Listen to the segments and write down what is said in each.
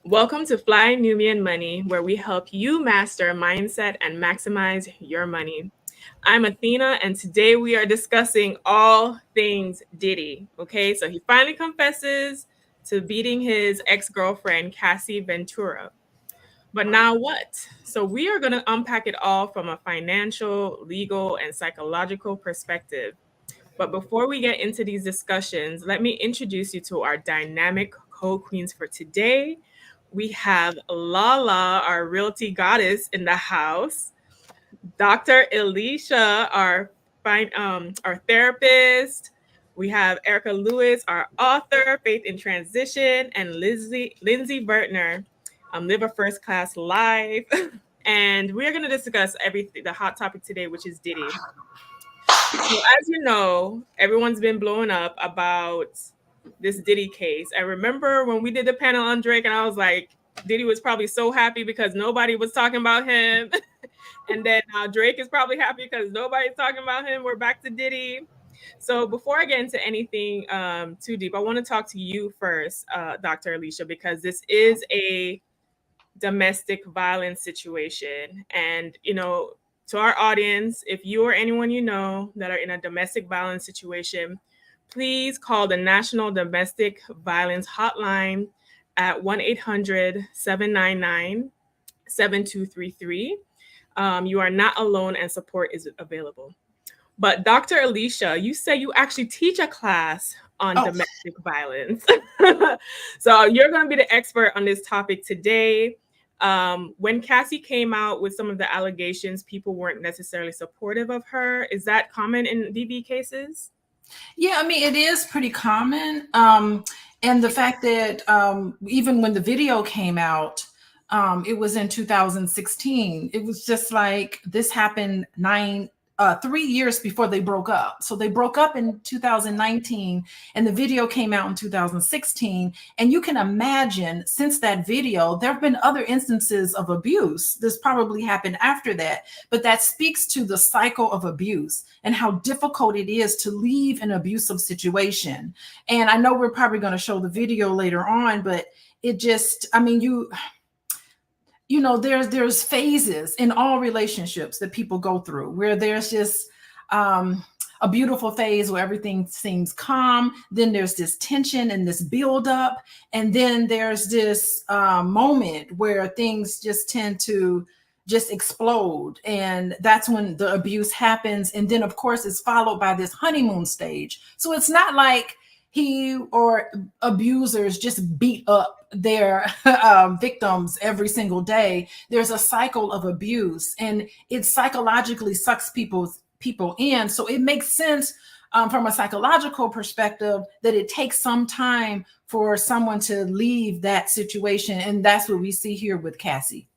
Welcome to Fly Nubian Money, where we help you master mindset and maximize your money. I'm Athena, and today we are discussing all things Diddy. Okay, so he finally confesses to beating his ex girlfriend, Cassie Ventura. But now what? So we are going to unpack it all from a financial, legal, and psychological perspective. But before we get into these discussions, let me introduce you to our dynamic co queens for today. We have Lala, our realty goddess, in the house. Dr. Elisha, our therapist. We have Erica Lewis, our author, Faith in Transition, and Lindsay Bertner, Live a First Class Life. And we're going to discuss everything, the hot topic today, which is Diddy. So as you know, everyone's been blowing up about this Diddy case. I remember when we did the panel on Drake, and I was like, Diddy was probably so happy because nobody was talking about him. And then Drake is probably happy because nobody's talking about him. We're back to Diddy. So before I get into anything too deep, I want to talk to you first, Dr. Alicia, because this is a domestic violence situation. And, to our audience, if you or anyone you know that are in a domestic violence situation, please call the National Domestic Violence Hotline at 1-800-799-7233. You are not alone and support is available. But Dr. Alicia, you say you actually teach a class on domestic violence. So you're going to be the expert on this topic today. When Cassie came out with some of the allegations, people weren't necessarily supportive of her. Is that common in DV cases? Yeah, I mean, it is pretty common. And the fact that even when the video came out, it was in 2016. It was just like this happened 3 years before they broke up. So they broke up in 2019 and the video came out in 2016. And you can imagine since that video, there have been other instances of abuse. This probably happened after that, but that speaks to the cycle of abuse and how difficult it is to leave an abusive situation. And I know we're probably going to show the video later on, but it just, I mean, there's phases in all relationships that people go through where there's just a beautiful phase where everything seems calm. Then there's this tension and this buildup. And then there's this moment where things just tend to just explode. And that's when the abuse happens. And then, of course, it's followed by this honeymoon stage. So it's not like he or abusers just beat up their victims every single day. There's a cycle of abuse and it psychologically sucks people in. So it makes sense from a psychological perspective that it takes some time for someone to leave that situation. And that's what we see here with Cassie.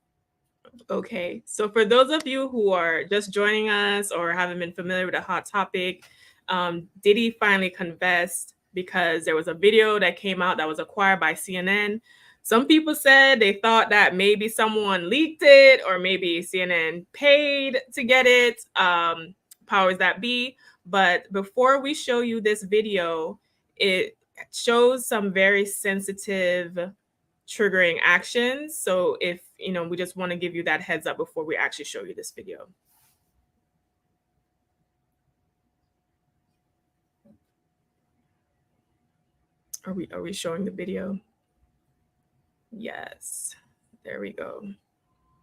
Okay, so for those of you who are just joining us or haven't been familiar with the hot topic, Diddy finally confessed because there was a video that came out that was acquired by CNN. Some people said they thought that maybe someone leaked it or maybe CNN paid to get it, powers that be. But before we show you this video, it shows some very sensitive triggering actions. So if, we just want to give you that heads up before we actually show you this video. Are we showing the video? Yes. There we go.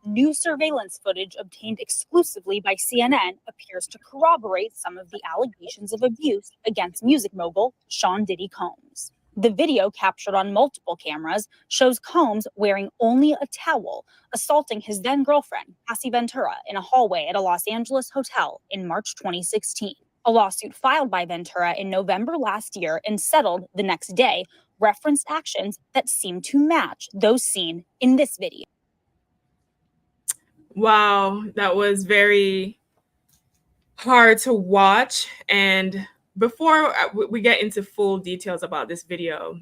New surveillance footage obtained exclusively by CNN appears to corroborate some of the allegations of abuse against music mogul Sean Diddy Combs. The video, captured on multiple cameras, shows Combs wearing only a towel, assaulting his then-girlfriend, Cassie Ventura, in a hallway at a Los Angeles hotel in March 2016. A lawsuit filed by Ventura in November last year and settled the next day referenced actions that seem to match those seen in this video. Wow, that was very hard to watch. And before we get into full details about this video,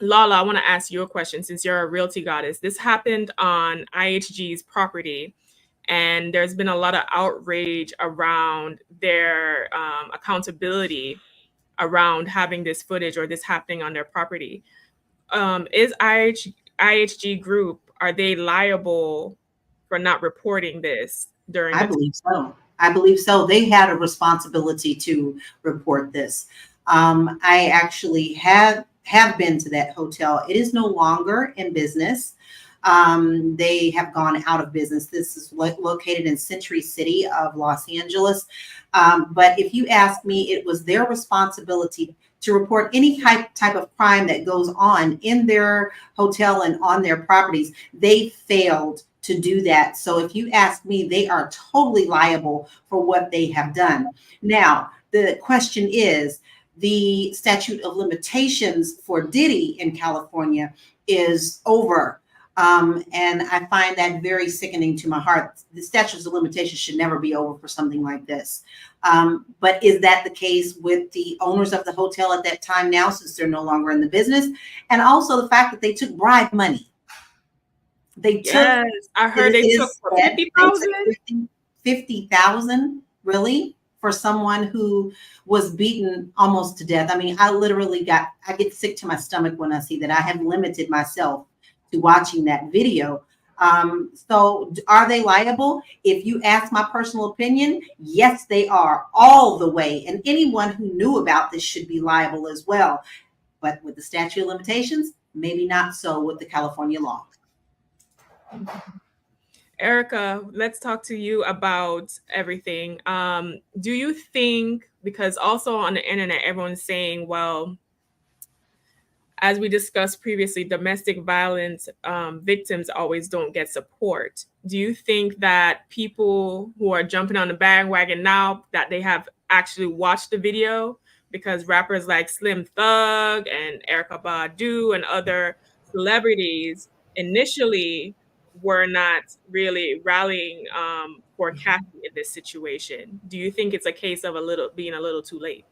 Lala, I want to ask you a question since you're a realty goddess. This happened on IHG's property, and there's been a lot of outrage around their accountability around having this footage or this happening on their property. Is IHG Group, are they liable for not reporting this during I the believe so. I believe so. They had a responsibility to report this. I actually have been to that hotel. It is no longer in business. They have gone out of business. This is located in Century City of Los Angeles. But if you ask me, it was their responsibility to report any type of crime that goes on in their hotel and on their properties. They failed to do that. So if you ask me, they are totally liable for what they have done. Now, the question is, the statute of limitations for Diddy in California is over. And I find that very sickening to my heart. The statutes of limitations should never be over for something like this. But is that the case with the owners of the hotel at that time now, since they're no longer in the business? And also the fact that they took bribe money. They took. Yes, I heard they took 50,000. 50,000, really, for someone who was beaten almost to death. I mean, I get sick to my stomach when I see that. I have limited myself to watching that video. So are they liable? If you ask my personal opinion, yes, they are, all the way. And anyone who knew about this should be liable as well. But with the statute of limitations, maybe not so with the California law. Erica, let's talk to you about everything. Do you think, because also on the internet, everyone's saying, well, as we discussed previously, domestic violence victims always don't get support. Do you think that people who are jumping on the bandwagon now that they have actually watched the video, because rappers like Slim Thug and Erykah Badu and other celebrities initially were not really rallying for Cassie in this situation? Do you think it's a case of being a little too late?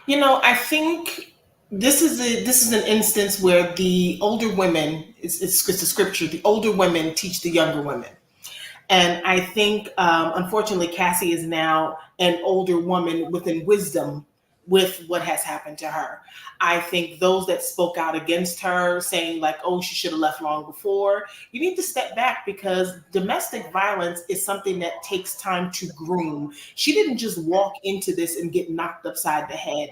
I think this is an instance where the older women, it's a scripture, the older women teach the younger women. And I think, unfortunately, Cassie is now an older woman within wisdom with what has happened to her. I think those that spoke out against her, saying like, oh, she should have left long before, you need to step back, because domestic violence is something that takes time to groom. She didn't just walk into this and get knocked upside the head.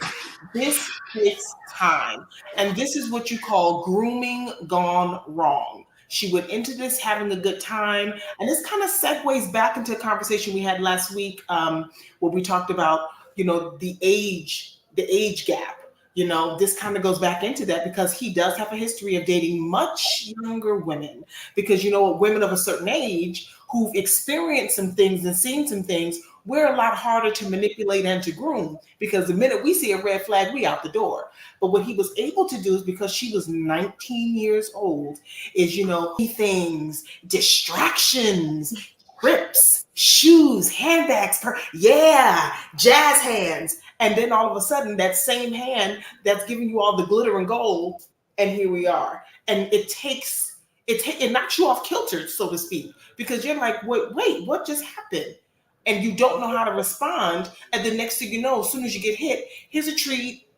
This takes time. And this is what you call grooming gone wrong. She went into this having a good time. And this kind of segues back into a conversation we had last week where we talked about, the age gap. This kind of goes back into that, because he does have a history of dating much younger women. Because, women of a certain age who've experienced some things and seen some things, we're a lot harder to manipulate and to groom, because the minute we see a red flag, we out the door. But what he was able to do is, because she was 19 years old, is, things, distractions, grips, shoes, handbags, jazz hands. And then all of a sudden, that same hand that's giving you all the glitter and gold, and here we are. And it knocks you off kilter, so to speak, because you're like, wait, what just happened? And you don't know how to respond. And the next thing you know, as soon as you get hit, here's a treat,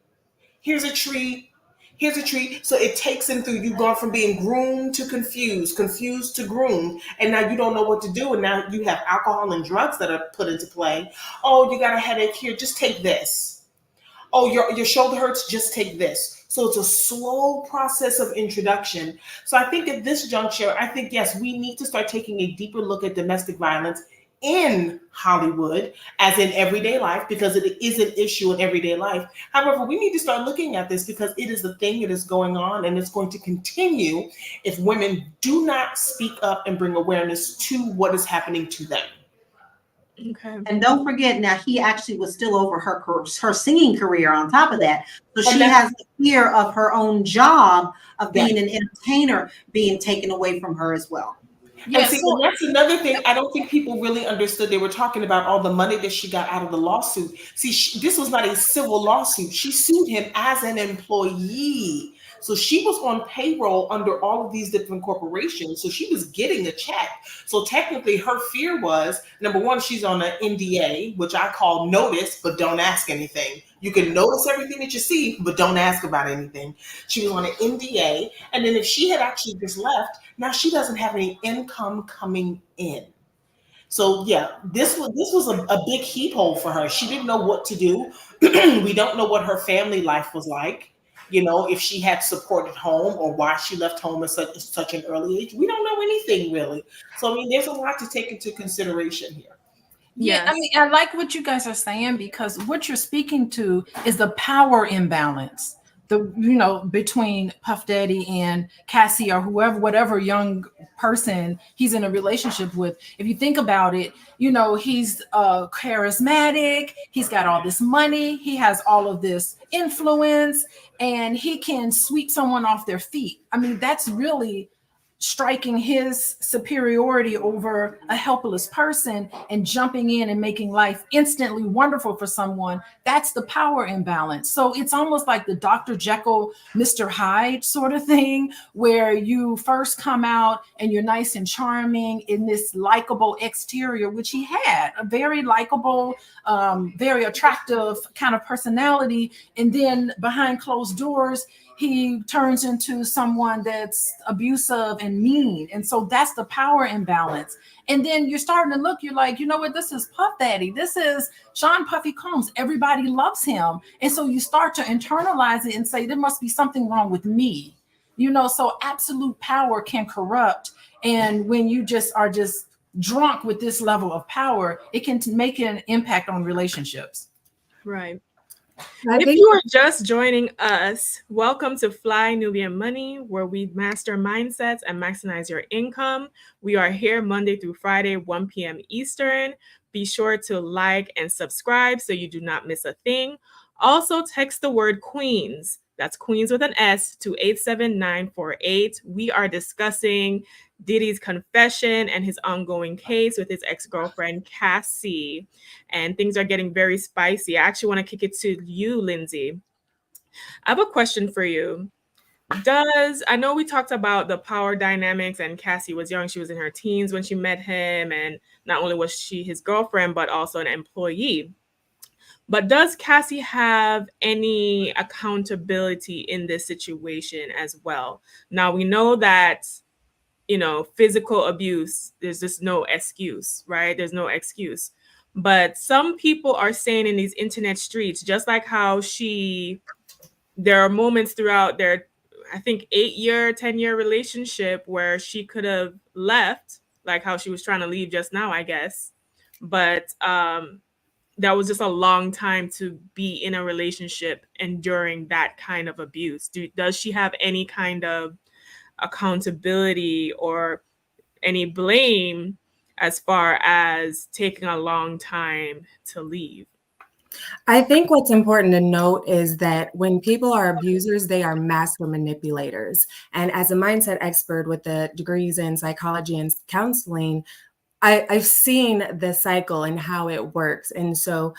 here's a treat, here's a treat. So it takes him through. You've gone from being groomed to confused to groomed. And now you don't know what to do. And now you have alcohol and drugs that are put into play. Oh, you got a headache here. Just take this. Oh, your shoulder hurts. Just take this. So it's a slow process of introduction. So I think at this juncture, yes, we need to start taking a deeper look at domestic violence in Hollywood, as in everyday life, because it is an issue in everyday life. However, we need to start looking at this, because it is a thing that is going on, and it's going to continue if women do not speak up and bring awareness to what is happening to them. Okay. And don't forget, now he actually was still over her singing career on top of that. So she has the fear of her own job of being an entertainer being taken away from her as well. Yes, and that's another thing I don't think people really understood. They were talking about all the money that she got out of the lawsuit. See, this was not a civil lawsuit. She sued him as an employee. So she was on payroll under all of these different corporations. So she was getting a check. So technically her fear was, number one, she's on an NDA, which I call notice, but don't ask anything. You can notice everything that you see, but don't ask about anything. She was on an NDA. And then if she had actually just left, now she doesn't have any income coming in. So yeah, this was a big heat hole for her. She didn't know what to do. We don't know what her family life was like. You know, if she had support at home or why she left home at such an early age. We don't know anything really. So I mean, there's a lot to take into consideration here. Yeah, I mean, I like what you guys are saying, because what you're speaking to is the power imbalance, between Puff Daddy and Cassie, or whoever, whatever young person he's in a relationship with. If you think about it, he's charismatic, he's got all this money, he has all of this influence, and he can sweep someone off their feet. I mean, that's really striking his superiority over a helpless person and jumping in and making life instantly wonderful for someone. That's the power imbalance. So it's almost like the Dr. Jekyll, Mr. Hyde sort of thing, where you first come out and you're nice and charming in this likable exterior, which he had, a very likable, very attractive kind of personality. And then behind closed doors, he turns into someone that's abusive and mean. And so that's the power imbalance. And then you're starting to look, you're like, you know what, this is Puff Daddy. This is Sean Puffy Combs. Everybody loves him. And so you start to internalize it and say, there must be something wrong with me. So absolute power can corrupt. And when you are just drunk with this level of power, it can make an impact on relationships. Right. If you are just joining us, welcome to Fly Nubian Money, where we master mindsets and maximize your income. We are here Monday through Friday, 1 p.m. Eastern. Be sure to like and subscribe so you do not miss a thing. Also, text the word Queens, that's Queens with an S, to 87948. We are discussing Diddy's confession and his ongoing case with his ex-girlfriend, Cassie. And things are getting very spicy. I actually want to kick it to you, Lindsay. I have a question for you. I know we talked about the power dynamics, and Cassie was young. She was in her teens when she met him. And not only was she his girlfriend, but also an employee. But does Cassie have any accountability in this situation as well? Now, we know that physical abuse, there's just no excuse, right? There's no excuse. But some people are saying in these internet streets, just like how there are moments throughout their, I think, 8-year, 10-year relationship where she could have left, like how she was trying to leave just now, I guess. But that was just a long time to be in a relationship enduring that kind of abuse. Does she have any kind of accountability or any blame as far as taking a long time to leave? I think what's important to note is that when people are abusers, they are master manipulators. And as a mindset expert with the degrees in psychology and counseling, I've seen the cycle and how it works. And so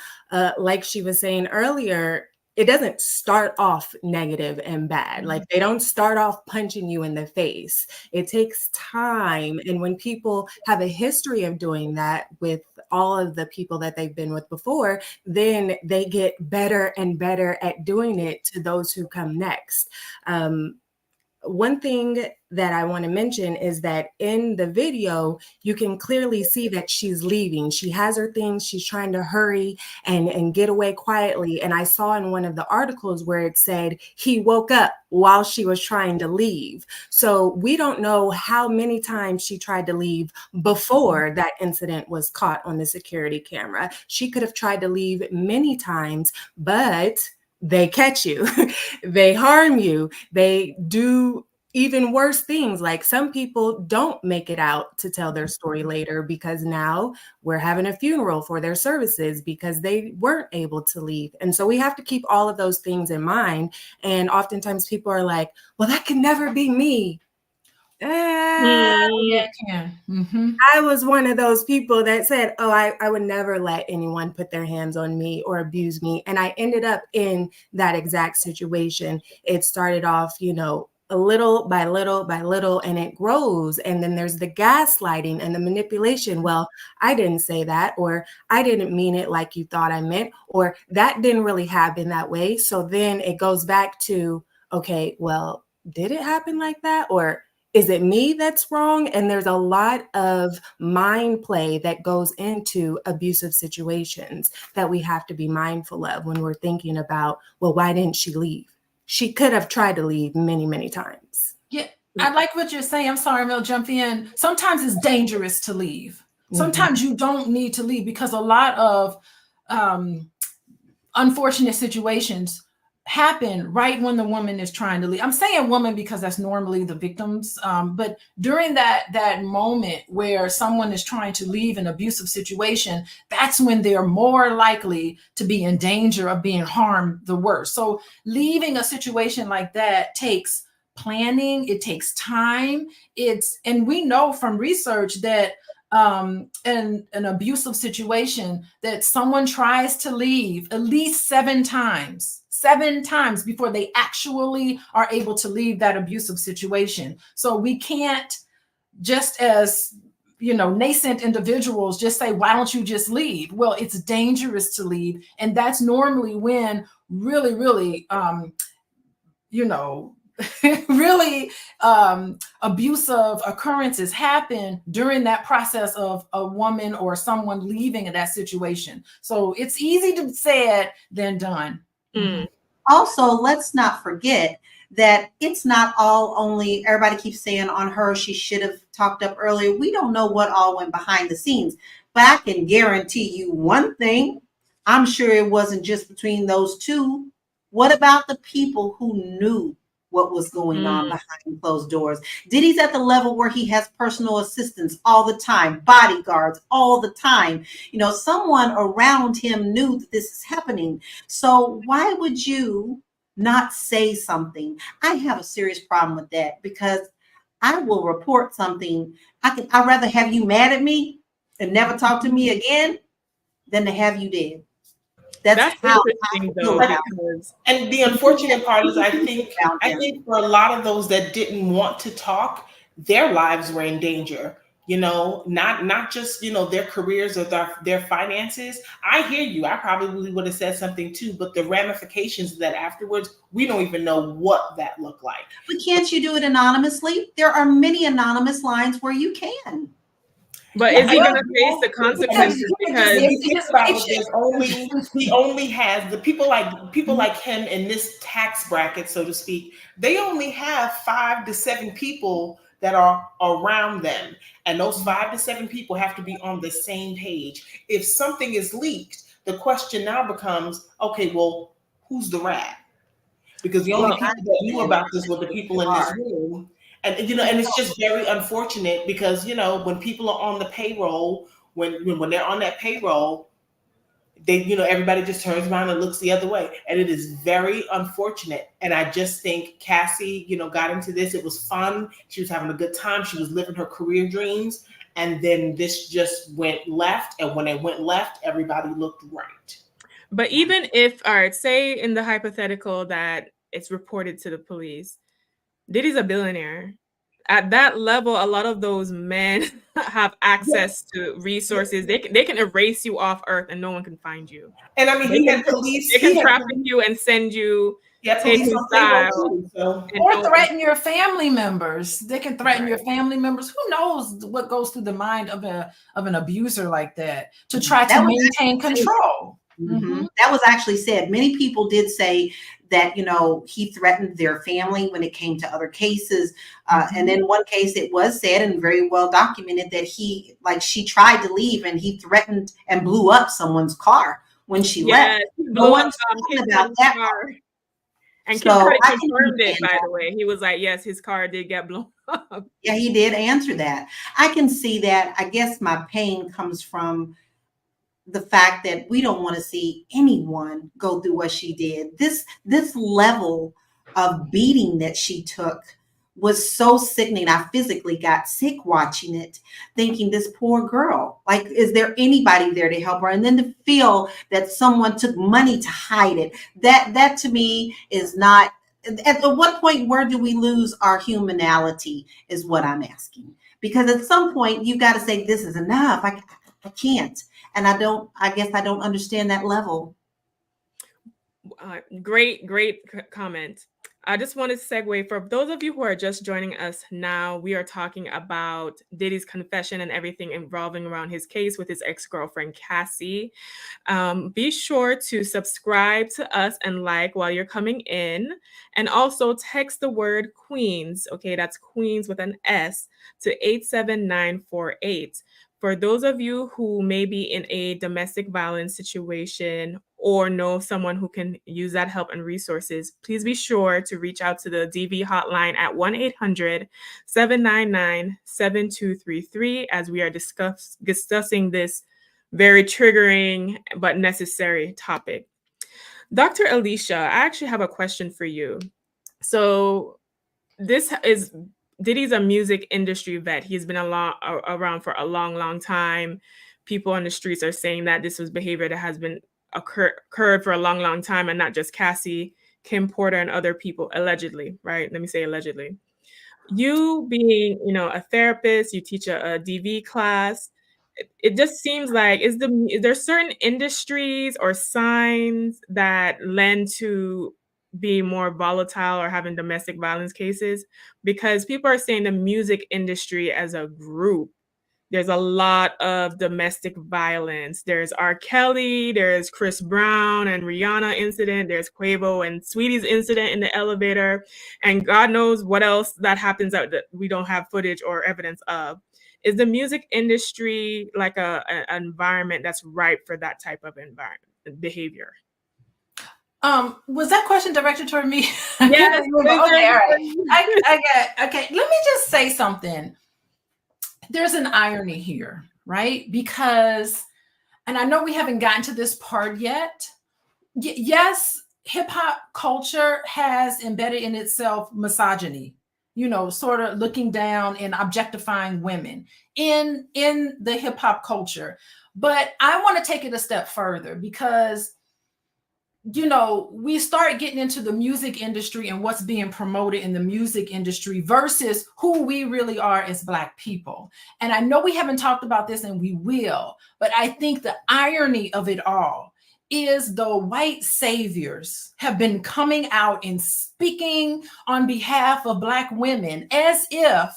like she was saying earlier, it doesn't start off negative and bad. Like they don't start off punching you in the face. It takes time. And when people have a history of doing that with all of the people that they've been with before, then they get better and better at doing it to those who come next. One thing that I want to mention is that in the video, you can clearly see that she's leaving. She has her things. She's trying to hurry and get away quietly. And I saw in one of the articles where it said he woke up while she was trying to leave. So we don't know how many times she tried to leave before that incident was caught on the security camera. She could have tried to leave many times, but they catch you, they harm you, they do even worse things. Like some people don't make it out to tell their story later because now we're having a funeral for their services because they weren't able to leave. And so we have to keep all of those things in mind. And oftentimes people are like, well, that can never be me. Yeah, it can. Mm-hmm. I was one of those people that said, oh, I would never let anyone put their hands on me or abuse me. And I ended up in that exact situation. It started off, a little by little by little, and it grows. And then there's the gaslighting and the manipulation. Well, I didn't say that, or I didn't mean it like you thought I meant, or that didn't really happen that way. So then it goes back to, okay, well, did it happen like that? Or is it me that's wrong? And there's a lot of mind play that goes into abusive situations that we have to be mindful of when we're thinking about, well, why didn't she leave? She could have tried to leave many, many times. Yeah, I like what you're saying. I'm sorry, Mel, jump in. Sometimes it's dangerous to leave. Sometimes you don't need to leave, because a lot of unfortunate situations happen right when the woman is trying to leave. I'm saying woman because that's normally the victims. But during that moment where someone is trying to leave an abusive situation, that's when they're more likely to be in danger of being harmed the worst. So leaving a situation like that takes planning. It takes time. And we know from research that in an abusive situation, that someone tries to leave at least 7 times before they actually are able to leave that abusive situation. So we can't, just as nascent individuals, just say, why don't you just leave? Well, it's dangerous to leave. And that's normally when really, really, really abusive occurrences happen during that process of a woman or someone leaving in that situation. So it's easy to say it than done. Also, let's not forget that it's not all only, everybody keeps saying on her, she should have talked up earlier. We don't know what all went behind the scenes, but I can guarantee you one thing. I'm sure it wasn't just between those two. What about the people who knew what was going on behind closed doors? Diddy's at the level where he has personal assistants all the time, bodyguards all the time. Someone around him knew that this is happening. So why would you not say something? I have a serious problem with that, because I will report something. I'd rather have you mad at me and never talk to me again than to have you dead. That's how interesting, though. Because... And the unfortunate part is, I think for a lot of those that didn't want to talk, their lives were in danger. Not just their careers or their finances. I hear you. I probably would have said something too, but the ramifications of that afterwards, we don't even know what that looked like. But can't you do it anonymously? There are many anonymous lines where you can. But is he going to face the consequences? Because he only has the people like him in this tax bracket, so to speak. They only have 5 to 7 people that are around them, and those 5 to 7 people have to be on the same page. If something is leaked, the question now becomes, okay, well, who's the rat? Because the only people that knew about this were the people in this room. And and it's just very unfortunate, because when people are on the payroll, when they're on that payroll, they everybody just turns around and looks the other way, and it is very unfortunate. And I just think Cassie got into this. It was fun. She was having a good time. She was living her career dreams, and then this just went left. And when it went left, everybody looked right. But even if, all right, say in the hypothetical that it's reported to the police, Diddy's a billionaire. At that level, a lot of those men have access to resources. They can erase you off earth and no one can find you. And I mean, he had police. They can traffic you and send you. Take his style. Or threaten your family members. They can threaten your family members. Who knows what goes through the mind of an abuser like that to try to maintain control. That was actually said. Many people did say that, he threatened their family when it came to other cases. And in one case, it was said and very well documented that she tried to leave and he threatened and blew up someone's car when she left. No one's talking about that car. And Kim confirmed it, by the way. He was like, yes, his car did get blown up. Yeah, he did answer that. I can see that. I guess my pain comes from the fact that we don't want to see anyone go through what she did. This level of beating that she took was so sickening. I physically got sick watching it, thinking this poor girl, like, is there anybody there to help her? And then to feel that someone took money to hide it, that to me is not, at what point, where do we lose our humanality is what I'm asking. Because at some point you got to say, this is enough. I can't. And I guess I don't understand that level. Great comment. I just wanted to segue, for those of you who are just joining us now, we are talking about Diddy's confession and everything involving around his case with his ex-girlfriend, Cassie. Be sure to subscribe to us and like while you're coming in, and also text the word Queens, okay, that's Queens with an S, to 87948. For those of you who may be in a domestic violence situation or know someone who can use that help and resources, please be sure to reach out to the DV hotline at 1-800-799-7233 as we are discussing this very triggering but necessary topic. Dr. Alicia, I actually have a question for you. So this is Diddy's a music industry vet. He's been around for a long time. People on the streets are saying that this was behavior that has been occurred for a long time, and not just Cassie, Kim Porter, and other people, allegedly, right? Let me say allegedly. You being, a therapist, you teach a DV class. It just seems like, is there certain industries or signs that lend to being more volatile or having domestic violence cases? Because people are saying the music industry as a group, there's a lot of domestic violence. There's R. Kelly, there's Chris Brown and Rihanna incident, there's Quavo and Sweetie's incident in the elevator, and God knows what else that happens that we don't have footage or evidence of. Is the music industry like an environment that's ripe for that type of environment behavior? Was that question directed toward me? Yes. Okay, all right. Okay. Let me just say something. There's an irony here, right? Because, and I know we haven't gotten to this part yet. Yes, hip hop culture has embedded in itself misogyny, sort of looking down and objectifying women in the hip hop culture. But I want to take it a step further because we start getting into the music industry and what's being promoted in the music industry versus who we really are as Black people. And I know we haven't talked about this, and we will, but I think the irony of it all is the white saviors have been coming out and speaking on behalf of Black women as if,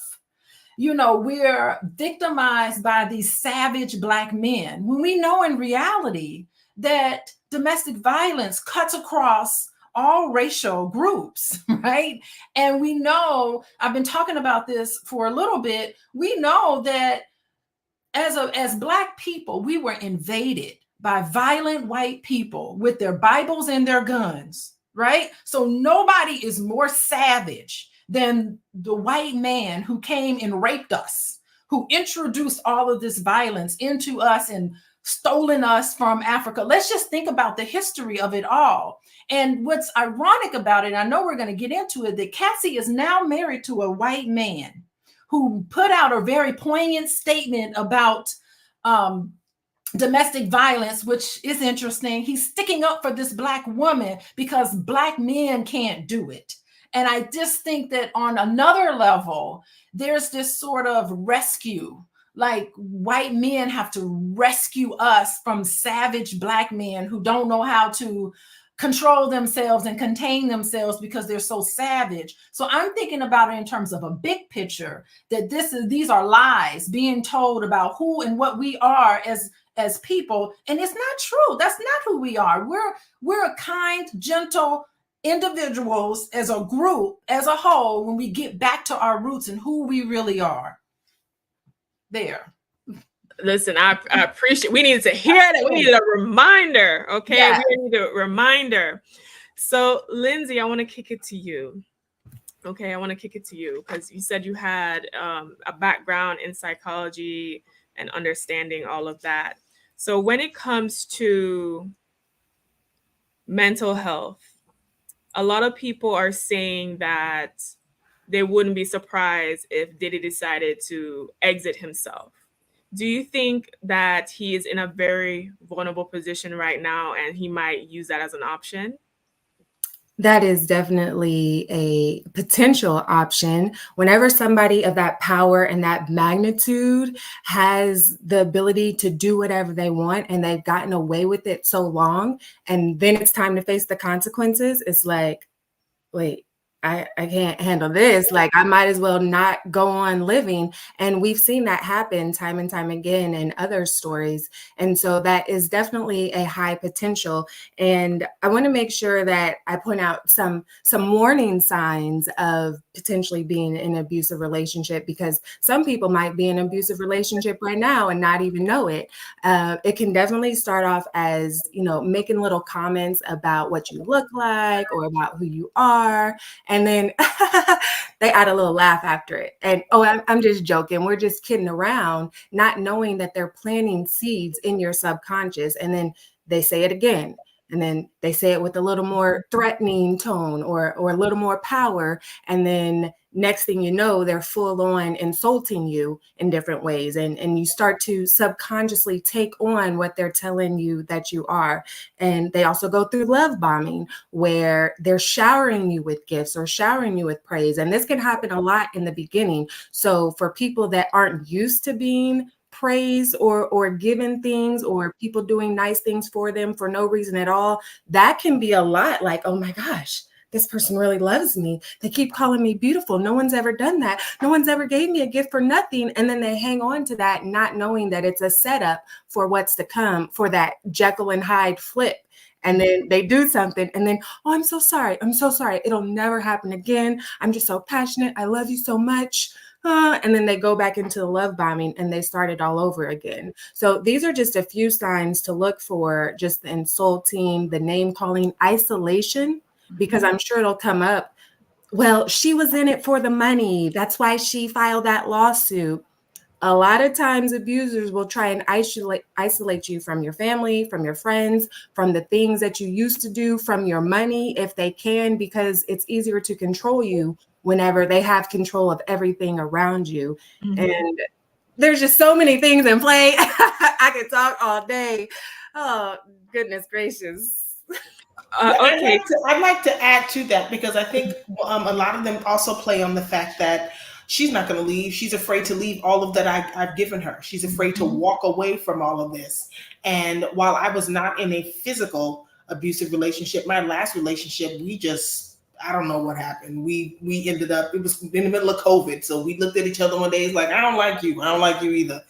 we're victimized by these savage Black men, when we know in reality that domestic violence cuts across all racial groups, right? And we know, I've been talking about this for a little bit, we know that as Black people, we were invaded by violent white people with their Bibles and their guns, right? So nobody is more savage than the white man who came and raped us, who introduced all of this violence into us and stolen us from Africa. Let's just think about the history of it all. And what's ironic about it, I know we're going to get into it, that Cassie is now married to a white man who put out a very poignant statement about domestic violence, which is interesting. He's sticking up for this Black woman because Black men can't do it. And I just think that on another level, there's this sort of rescue, like white men have to rescue us from savage Black men who don't know how to control themselves and contain themselves because they're so savage. So I'm thinking about it in terms of a big picture, that these are lies being told about who and what we are as people. And it's not true. That's not who we are. We're a kind, gentle individuals as a group, as a whole, when we get back to our roots and who we really are. There. Listen, I appreciate, we needed to hear that. We needed a reminder. Okay. Yeah. We need a reminder. So Lindsay, I want to kick it to you. Okay. I want to kick it to you because you said you had a background in psychology and understanding all of that. So when it comes to mental health, a lot of people are saying that they wouldn't be surprised if Diddy decided to exit himself. Do you think that he is in a very vulnerable position right now and he might use that as an option? That is definitely a potential option. Whenever somebody of that power and that magnitude has the ability to do whatever they want and they've gotten away with it so long, and then it's time to face the consequences, it's like, wait, I can't handle this. Like, I might as well not go on living. And we've seen that happen time and time again in other stories. And so that is definitely a high potential. And I want to make sure that I point out some warning signs of potentially being in an abusive relationship, because some people might be in an abusive relationship right now and not even know it. It can definitely start off as, making little comments about what you look like or about who you are. And then they add a little laugh after it. And, oh, I'm just joking. We're just kidding around, not knowing that they're planting seeds in your subconscious. And then they say it again. And then they say it with a little more threatening tone or a little more power. And then next thing you know, they're full on insulting you in different ways. And you start to subconsciously take on what they're telling you that you are. And they also go through love bombing, where they're showering you with gifts or showering you with praise. And this can happen a lot in the beginning. So for people that aren't used to being praise or given things, or people doing nice things for them for no reason at all, that can be a lot. Like, oh my gosh, this person really loves me. They keep calling me beautiful. No one's ever done that. No one's ever gave me a gift for nothing. And then they hang on to that, not knowing that it's a setup for what's to come, for that Jekyll and Hyde flip. And then they do something and then, oh, I'm so sorry. I'm so sorry. It'll never happen again. I'm just so passionate. I love you so much. And then they go back into the love bombing and they start it all over again. So these are just a few signs to look for: just the insulting, the name calling, isolation, because I'm sure it'll come up. Well, she was in it for the money. That's why she filed that lawsuit. A lot of times abusers will try and isolate you from your family, from your friends, from the things that you used to do, from your money, if they can, because it's easier to control you whenever they have control of everything around you. Mm-hmm. And there's just so many things in play. I could talk all day. Oh, goodness gracious. Okay. I'd like to add to that, because I think a lot of them also play on the fact that she's not going to leave. She's afraid to leave all of that I've given her. She's afraid to walk away from all of this. And while I was not in a physical abusive relationship, my last relationship, I don't know what happened. We ended up, it was in the middle of COVID. So we looked at each other one day. It's like, I don't like you. I don't like you either.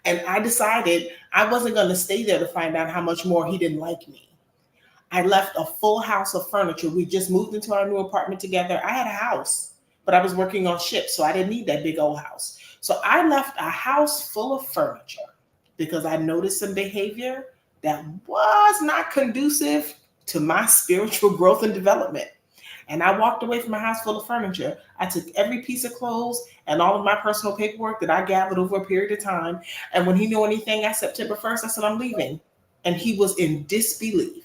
And I decided I wasn't going to stay there to find out how much more he didn't like me. I left a full house of furniture. We just moved into our new apartment together. I had a house, but I was working on ships, so I didn't need that big old house. So I left a house full of furniture because I noticed some behavior that was not conducive to my spiritual growth and development. And I walked away from a house full of furniture. I took every piece of clothes and all of my personal paperwork that I gathered over a period of time. And when he knew anything at September 1st, I said, I'm leaving. And he was in disbelief.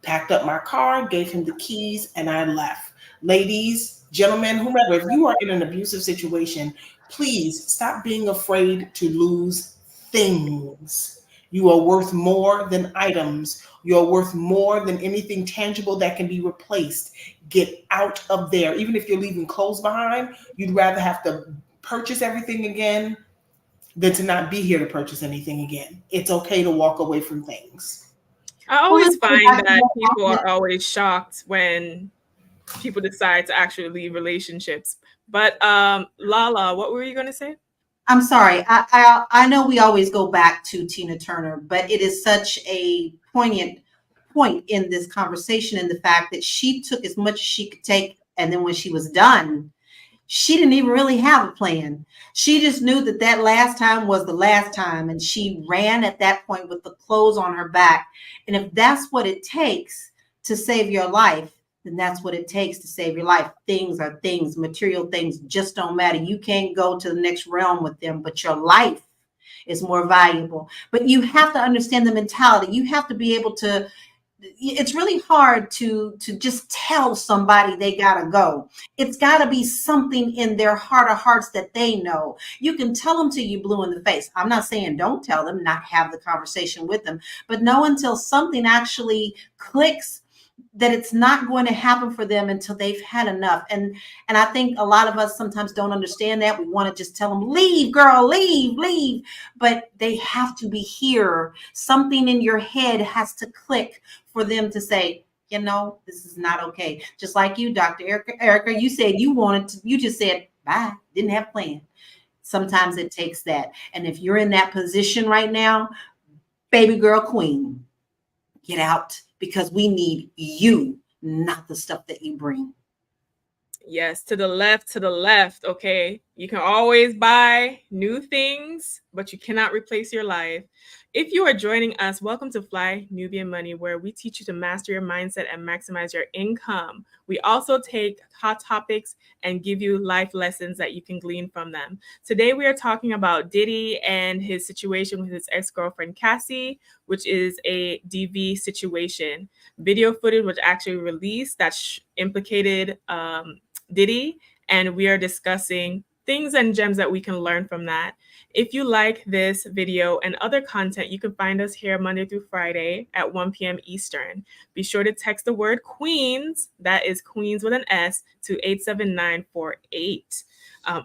Packed up my car, gave him the keys, and I left. Ladies, gentlemen, whomever, if you are in an abusive situation, please stop being afraid to lose things. You are worth more than items. You are worth more than anything tangible that can be replaced. Get out of there. Even if you're leaving clothes behind, you'd rather have to purchase everything again than to not be here to purchase anything again. It's okay to walk away from things. I always find that people are always shocked when people decide to actually leave relationships. But Lala, what were you going to say? I'm sorry. I know we always go back to Tina Turner, but it is such a poignant point in this conversation, in the fact that she took as much as she could take. And then when she was done, she didn't even really have a plan. She just knew that that last time was the last time. And she ran at that point with the clothes on her back. And if that's what it takes to save your life, then that's what it takes to save your life. Things are things. Material things just don't matter. You can't go to the next realm with them, but your life is more valuable. But you have to understand the mentality. You have to be able to it's really hard to just tell somebody they gotta go. It's gotta be something in their heart of hearts that they know. You can tell them till you blue in the face. I'm not saying don't tell them, not have the conversation with them, but know until something actually clicks that it's not going to happen for them until they've had enough. And I think a lot of us sometimes don't understand that. We want to just tell them, leave, girl, leave, but they have to be here. Something in your head has to click for them to say, you know, this is not okay. Just like you, Dr. Erica, you said you just said bye, didn't have a plan. Sometimes it takes that. And if you're in that position right now, baby girl queen, get out, because we need you, not the stuff that you bring. Yes, to the left. Okay. You can always buy new things, but you cannot replace your life. If you are joining us, welcome to Fly Nubian Money, where we teach you to master your mindset and maximize your income. We also take hot topics and give you life lessons that you can glean from them. Today, we are talking about Diddy and his situation with his ex-girlfriend, Cassie, which is a DV situation. Video footage was actually released that implicated Diddy, and we are discussing things and gems that we can learn from that. If you like this video and other content, you can find us here Monday through Friday at 1 p.m. Eastern. Be sure to text the word Queens, that is Queens with an S, to 87948.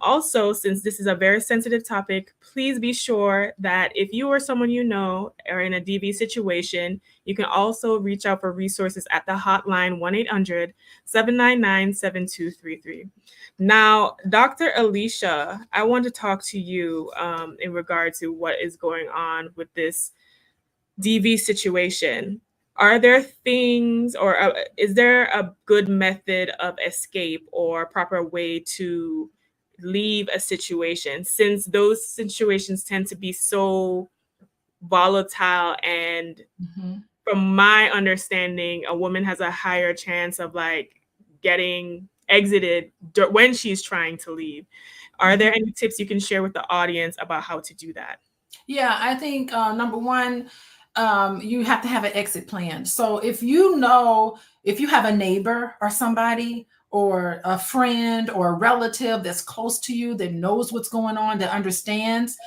Also, since this is a very sensitive topic, please be sure that if you or someone you know are in a DV situation, you can also reach out for resources at the hotline 1-800-799-7233. Now, Dr. Alicia, I want to talk to you in regard to what is going on with this DV situation. Are there things, or is there a good method of escape or proper way to leave a situation, since those situations tend to be so volatile? And from my understanding, a woman has a higher chance of like getting exited when she's trying to leave. Are there any tips you can share with the audience about how to do that? Yeah, I think number one, you have to have an exit plan. So if you have a neighbor or somebody or a friend or a relative that's close to you that knows what's going on, that understands,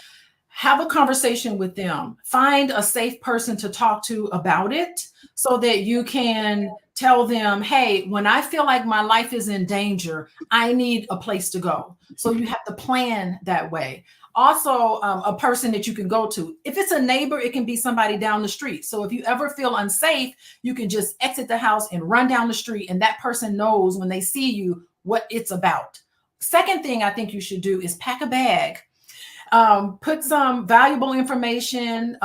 have a conversation with them. Find a safe person to talk to about it so that you can tell them, hey, when I feel like my life is in danger, I need a place to go. So you have to plan that way. Also, a person that you can go to. If it's a neighbor, it can be somebody down the street. So if you ever feel unsafe, you can just exit the house and run down the street, and that person knows when they see you what it's about. Second thing I think you should do is pack a bag. Put some valuable information,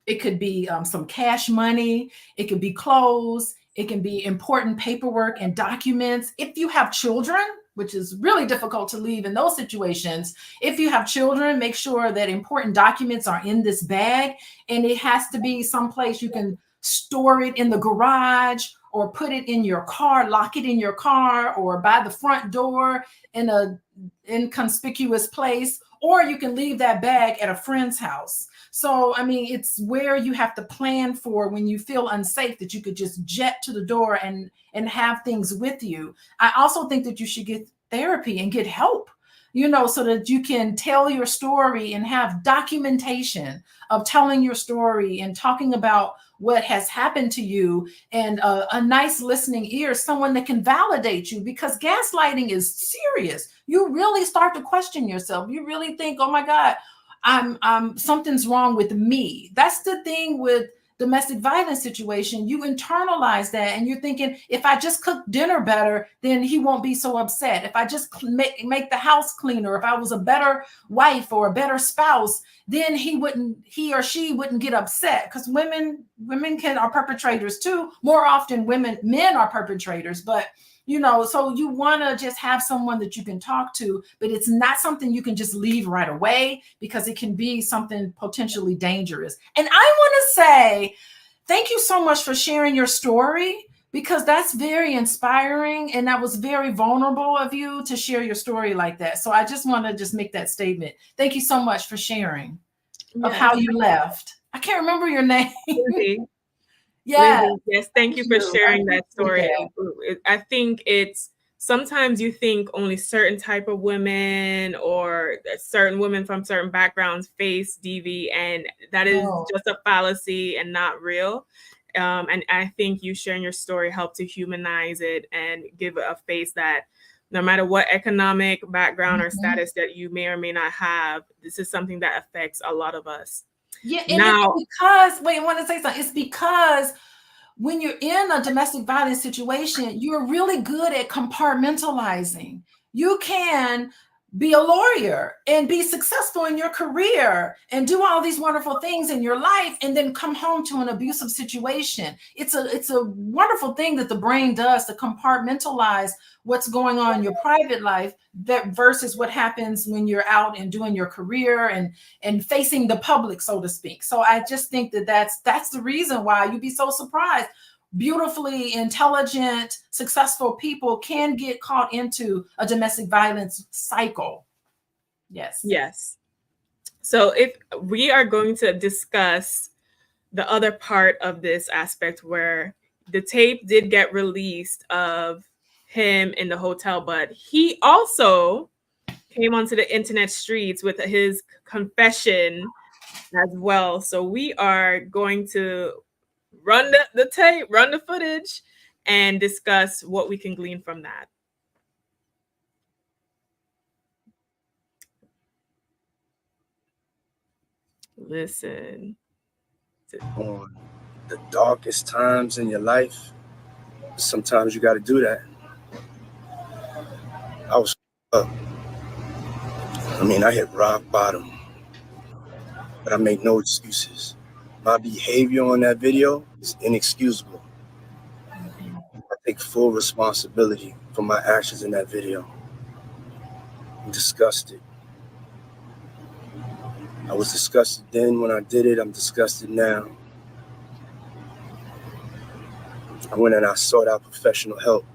it could be some cash money, it could be clothes, it can be important paperwork and documents. If you have children, which is really difficult to leave in those situations, if you have children, make sure that important documents are in this bag, and it has to be someplace you can store it, in the garage, or put it in your car, lock it in your car, or by the front door in a inconspicuous place, or you can leave that bag at a friend's house. So, I mean, it's where you have to plan for when you feel unsafe, that you could just jet to the door and have things with you. I also think that you should get therapy and get help, so that you can tell your story and have documentation of telling your story and talking about what has happened to you, and a nice listening ear, someone that can validate you, because gaslighting is serious. You really start to question yourself. You really think, oh my God, I'm something's wrong with me. That's the thing with domestic violence situation. You internalize that, and you're thinking, if I just cook dinner better, then he won't be so upset. If I just make the house cleaner, if I was a better wife or a better spouse, then he or she wouldn't get upset. Because women are perpetrators too. More often men are perpetrators, but so you want to just have someone that you can talk to, but it's not something you can just leave right away, because it can be something potentially dangerous. And I want to say thank you so much for sharing your story, because that's very inspiring, and that was very vulnerable of you to share your story like that. So I just want to just make that statement. Thank you so much for sharing of how you left. I can't remember your name. Yeah. Yes, thank you for sharing that story. that. I think it's sometimes you think only certain type of women or certain women from certain backgrounds face DV, and that is No. just a fallacy and not real. And I think you sharing your story helped to humanize it and give it a face that no matter what economic background or status that you may or may not have, this is something that affects a lot of us. Yeah, and Now, it's because, wait, I want to say something. It's because when you're in a domestic violence situation, you're really good at compartmentalizing. You can be a lawyer and be successful in your career and do all these wonderful things in your life and then come home to an abusive situation. It's a wonderful thing that the brain does to compartmentalize what's going on in your private life that versus what happens when you're out and doing your career and facing the public, so to speak. So I just think that that's the reason why you'd be so surprised. Beautifully intelligent, successful people can get caught into a domestic violence cycle. Yes. Yes. So if we are going to discuss the other part of this aspect where the tape did get released of him in the hotel, but he also came onto the internet streets with his confession as well. So we are going to run the tape, run the footage, and discuss what we can glean from that. Listen. On the darkest times in your life, sometimes you got to do that. I was up. I mean, I hit rock bottom, but I make no excuses. My behavior on that video is inexcusable. I take full responsibility for my actions in that video. I'm disgusted. I was disgusted then when I did it. I'm disgusted now. I went and I sought out professional help.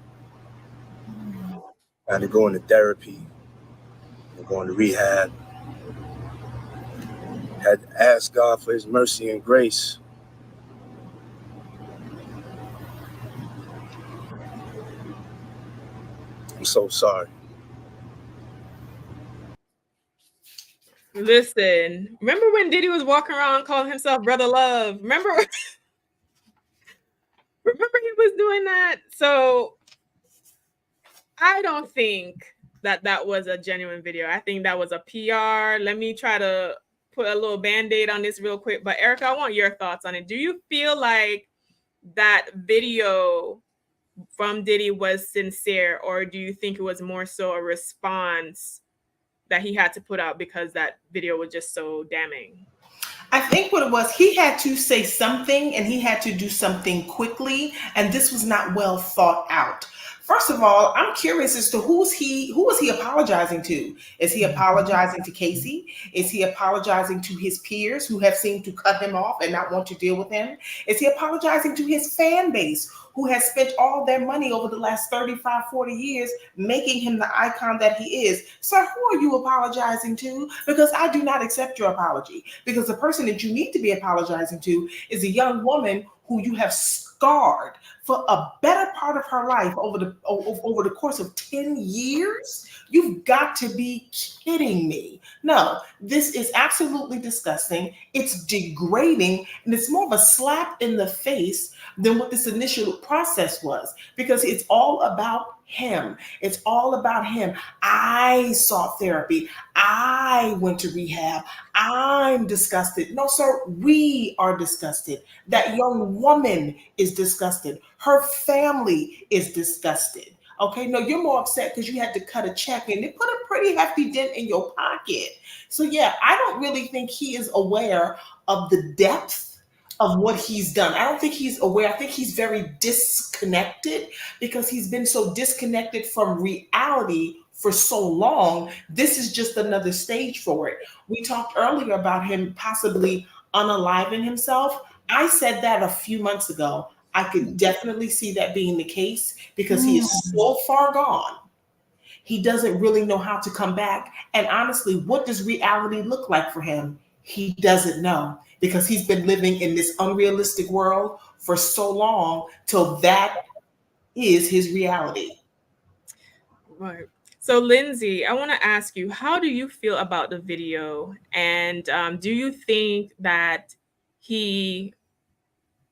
I had to go into therapy, go into rehab. Had to ask God for his mercy and grace. I'm so sorry. Listen, remember when Diddy was walking around calling himself Brother Love? Remember he was doing that? So I don't think that was a genuine video. I think that was a PR. Let me try to put a little band-aid on this real quick. But Erica, I want your thoughts on it. Do you feel like that video from Diddy was sincere, or do you think it was more so a response that he had to put out because that video was just so damning? I think what it was, he had to say something and he had to do something quickly, and this was not well thought out. First of all, I'm curious as to who is he apologizing to? Is he apologizing to Cassie? Is he apologizing to his peers who have seemed to cut him off and not want to deal with him? Is he apologizing to his fan base who has spent all their money over the last 35, 40 years making him the icon that he is? Sir, who are you apologizing to? Because I do not accept your apology. Because the person that you need to be apologizing to is a young woman who you have scarred for a better part of her life over the course of 10 years. You've got to be kidding me. No, this is absolutely disgusting. It's degrading, and it's more of a slap in the face than what this initial process was, because it's all about him. It's all about him. I sought therapy. I went to rehab. I'm disgusted. No, sir, we are disgusted. That young woman is disgusted. Her family is disgusted. Okay, no, you're more upset because you had to cut a check and they put a pretty hefty dent in your pocket. So yeah, I don't really think he is aware of the depth of what he's done. I don't think he's aware. I think he's very disconnected because he's been so disconnected from reality for so long. This is just another stage for it. We talked earlier about him possibly unaliving himself. I said that a few months ago. I could definitely see that being the case because he is so far gone. He doesn't really know how to come back. And honestly, what does reality look like for him? He doesn't know, because he's been living in this unrealistic world for so long till that is his reality. Right. So, Lindsay, I want to ask you, how do you feel about the video? And do you think that he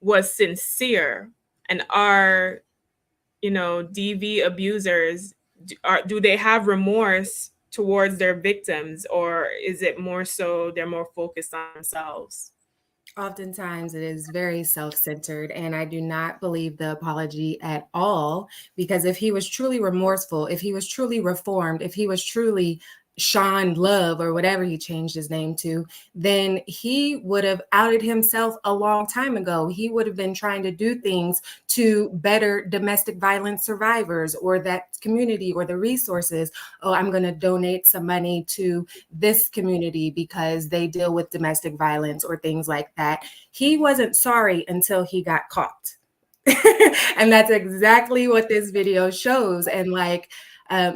was sincere? And are, DV abusers, do they have remorse towards their victims? Or is it more so they're more focused on themselves? Oftentimes, it is very self centered, and I do not believe the apology at all. Because if he was truly remorseful, if he was truly reformed, if he was truly Sean Love or whatever he changed his name to, then he would have outed himself a long time ago. He would have been trying to do things to better domestic violence survivors or that community or the resources. Oh, I'm going to donate some money to this community because they deal with domestic violence or things like that. He wasn't sorry until he got caught. And that's exactly what this video shows. And like,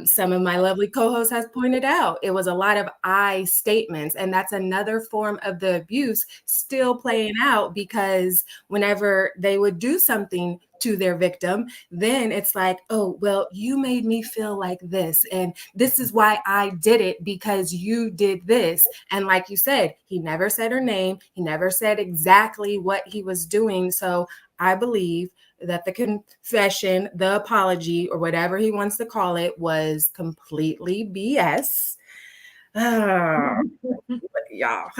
some of my lovely co-hosts has pointed out, it was a lot of I statements, and that's another form of the abuse still playing out, because whenever they would do something to their victim, then it's like, oh, well, you made me feel like this, and this is why I did it, because you did this. And like you said, he never said her name. He never said exactly what he was doing. So I believe that the confession, the apology, or whatever he wants to call it, was completely BS. Y'all.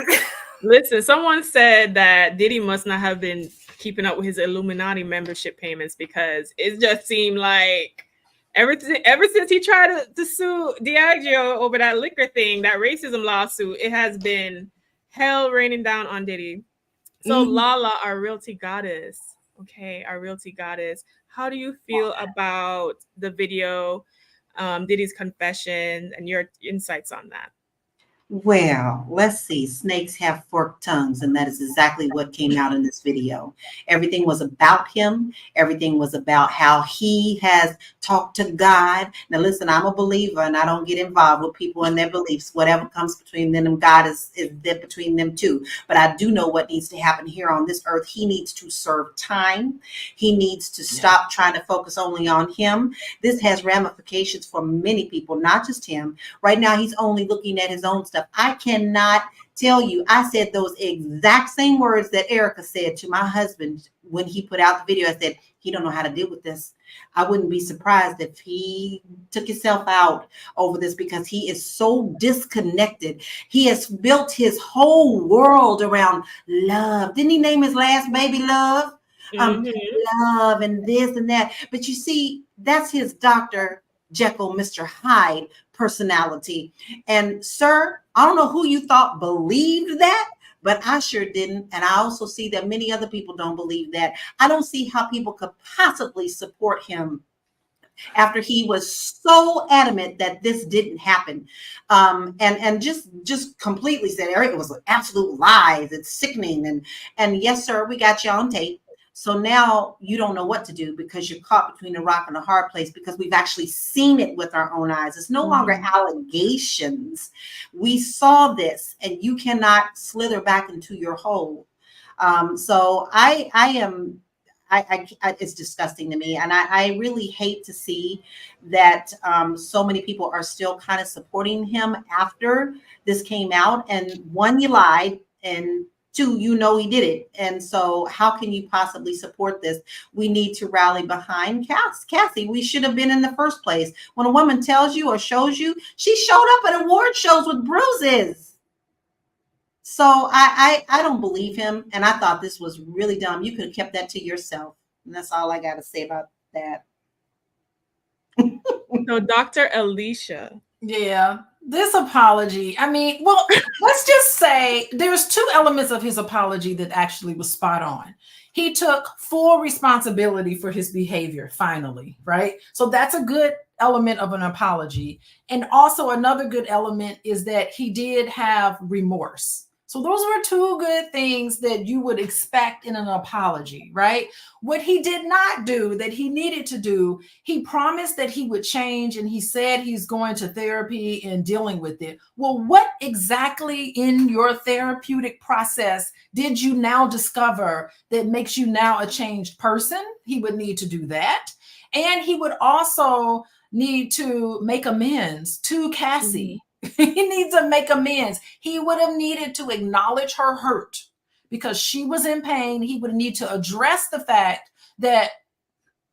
Listen, someone said that Diddy must not have been keeping up with his Illuminati membership payments, because it just seemed like ever since he tried to sue Diageo over that liquor thing, that racism lawsuit, it has been hell raining down on Diddy. So Lala, our realty goddess, our realty goddess, how do you feel about the video, Diddy's confession, and your insights on that? Well, let's see. Snakes have forked tongues, and that is exactly what came out in this video. Everything was about him. Everything was about how he has talked to God. Now, listen, I'm a believer, and I don't get involved with people and their beliefs. Whatever comes between them and God is there between them too. But I do know what needs to happen here on this earth. He needs to serve time. He needs to stop trying to focus only on him. This has ramifications for many people, not just him. Right now, he's only looking at his own stuff. I cannot tell you, I said those exact same words that Erica said to my husband when he put out the video. I said, he don't know how to deal with this. I wouldn't be surprised if he took himself out over this, because he is so disconnected. He has built his whole world around love. Didn't he name his last baby Love? Love and this and that. But you see, that's his Dr. Jekyll, Mr. Hyde personality. And sir, I don't know who you thought believed that, but I sure didn't. And I also see that many other people don't believe that. I don't see how people could possibly support him after he was so adamant that this didn't happen, and just completely said it was absolute lies. It's sickening. And yes, sir, we got you on tape. So now you don't know what to do, because you're caught between a rock and a hard place, because we've actually seen it with our own eyes. It's no longer allegations. We saw this, and you cannot slither back into your hole. So I am. It's disgusting to me. And I really hate to see that so many people are still kind of supporting him after this came out. And one, you lied, and two, you know he did it. And so how can you possibly support this? We need to rally behind Cassie. We should have been in the first place. When a woman tells you or shows you, she showed up at award shows with bruises. So I don't believe him. And I thought this was really dumb. You could have kept that to yourself. And that's all I got to say about that. So Dr. Alicia. Yeah, this apology. I mean, well, let's just say there's two elements of his apology that actually was spot on. He took full responsibility for his behavior, finally, right? So that's a good element of an apology. And also another good element is that he did have remorse. So those were two good things that you would expect in an apology, right? What he did not do that he needed to do, he promised that he would change, and he said he's going to therapy and dealing with it. Well, what exactly in your therapeutic process did you now discover that makes you now a changed person? He would need to do that. And he would also need to make amends to Cassie. He needs to make amends. He would have needed to acknowledge her hurt because she was in pain. He would need to address the fact that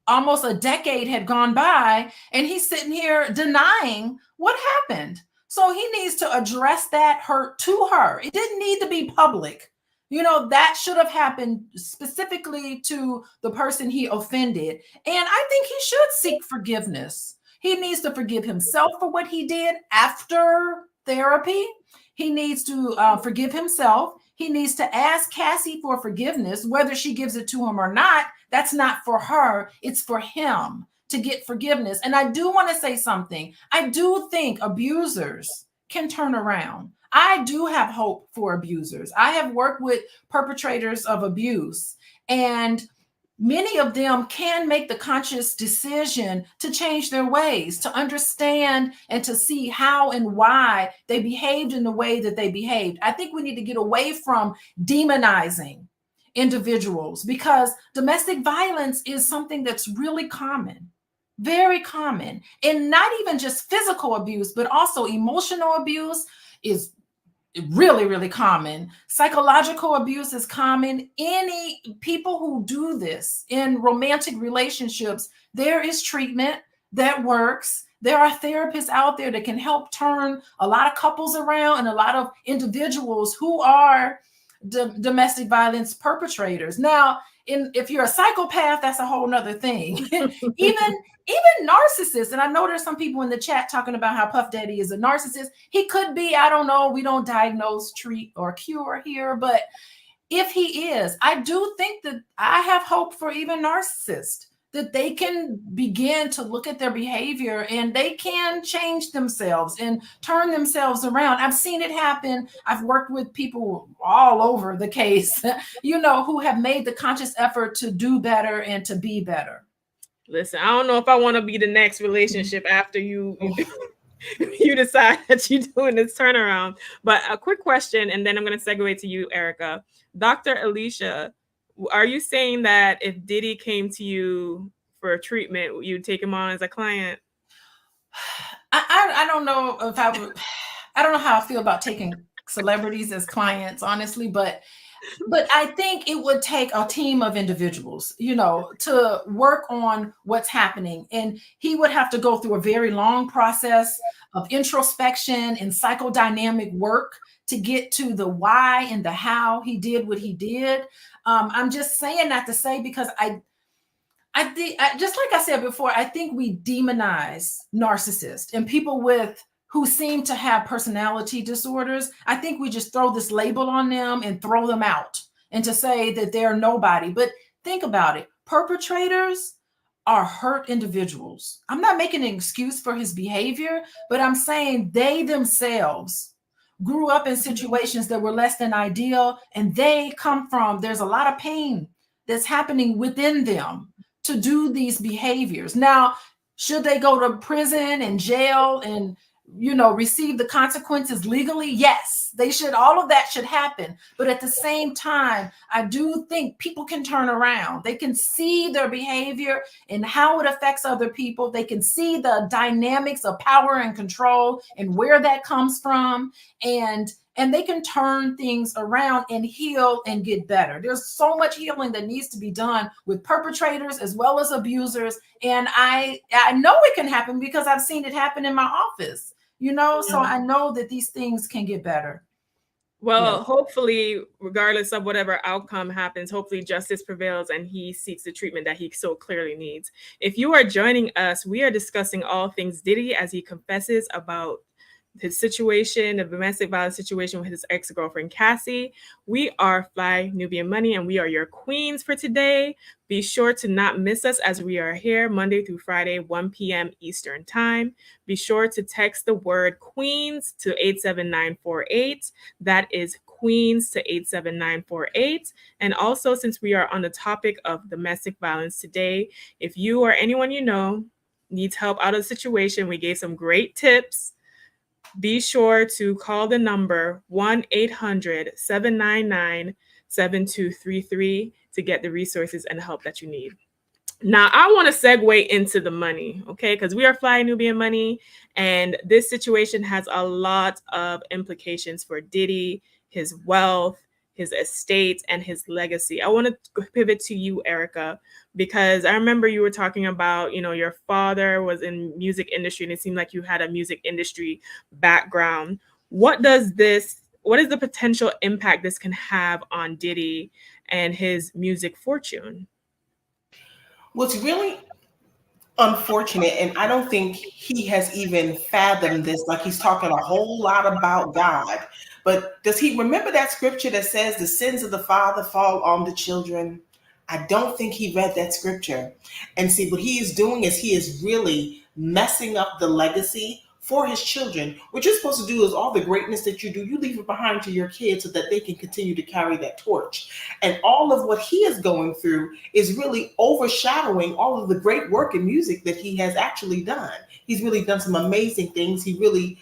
almost a decade had gone by and he's sitting here denying what happened. So he needs to address that hurt to her. It didn't need to be public. You know, that should have happened specifically to the person he offended. And I think he should seek forgiveness. He needs to forgive himself for what he did after therapy. He needs to forgive himself. He needs to ask Cassie for forgiveness, whether she gives it to him or not. That's not for her. It's for him to get forgiveness. And I do want to say something. I do think abusers can turn around. I do have hope for abusers. I have worked with perpetrators of abuse, and many of them can make the conscious decision to change their ways, to understand and to see how and why they behaved in the way that they behaved. I think we need to get away from demonizing individuals because domestic violence is something that's really common, very common, and not even just physical abuse, but also emotional abuse is really, really common. Psychological abuse is common. Any people who do this in romantic relationships, there is treatment that works. There are therapists out there that can help turn a lot of couples around and a lot of individuals who are domestic violence perpetrators. Now, if you're a psychopath, that's a whole nother thing. Even narcissists, and I know there's some people in the chat talking about how Puff Daddy is a narcissist. He could be, I don't know. We don't diagnose, treat, or cure here. But if he is, I do think that I have hope for even narcissists, that they can begin to look at their behavior and they can change themselves and turn themselves around. I've seen it happen. I've worked with people all over the case, who have made the conscious effort to do better and to be better. Listen, I don't know if I want to be the next relationship after you you decide that you're doing this turnaround. But a quick question, and then I'm going to segue to you, Erica. Dr. Alicia, are you saying that if Diddy came to you for treatment, you'd take him on as a client? I don't know if I would. I don't know how I feel about taking celebrities as clients, honestly, but I think it would take a team of individuals, to work on what's happening. And he would have to go through a very long process of introspection and psychodynamic work to get to the why and the how he did what he did. I'm just saying that to say, because I think, just like I said before, I think we demonize narcissists and people who seem to have personality disorders. I think we just throw this label on them and throw them out and to say that they're nobody. But think about it. Perpetrators are hurt individuals. I'm not making an excuse for his behavior, but I'm saying they themselves grew up in situations that were less than ideal, and there's a lot of pain that's happening within them to do these behaviors. Now, should they go to prison and jail and receive the consequences legally? Yes, they should. All of that should happen. But at the same time, I do think people can turn around. They can see their behavior and how it affects other people. They can see the dynamics of power and control and where that comes from. And they can turn things around and heal and get better. There's so much healing that needs to be done with perpetrators as well as abusers. And I know it can happen because I've seen it happen in my office. So I know that these things can get better. Well, hopefully, regardless of whatever outcome happens, hopefully justice prevails and he seeks the treatment that he so clearly needs. If you are joining us, we are discussing all things Diddy as he confesses about his situation, the domestic violence situation with his ex-girlfriend, Cassie. We are Fly Nubian Money, and we are your queens for today. Be sure to not miss us as we are here Monday through Friday, 1 p.m. Eastern Time. Be sure to text the word queens to 87948. That is Queens to 87948. And also, since we are on the topic of domestic violence today, if you or anyone you know needs help out of the situation, we gave some great tips. Be sure to call the number 1-800-799-7233 to get the resources and help that you need. Now, I want to segue into the money, okay? Because we are flying Nubian money, and this situation has a lot of implications for Diddy, his wealth, his estate, and his legacy. I want to pivot to you, Erica, because I remember you were talking about, your father was in music industry, and it seemed like you had a music industry background. What is the potential impact this can have on Diddy and his music fortune? What's really unfortunate, and I don't think he has even fathomed this, like he's talking a whole lot about God. But does he remember that scripture that says the sins of the father fall on the children? I don't think he read that scripture. And see, what he is doing is he is really messing up the legacy for his children. What you're supposed to do is all the greatness that you do, you leave it behind to your kids so that they can continue to carry that torch. And all of what he is going through is really overshadowing all of the great work in music that he has actually done. He's really done some amazing things. He really,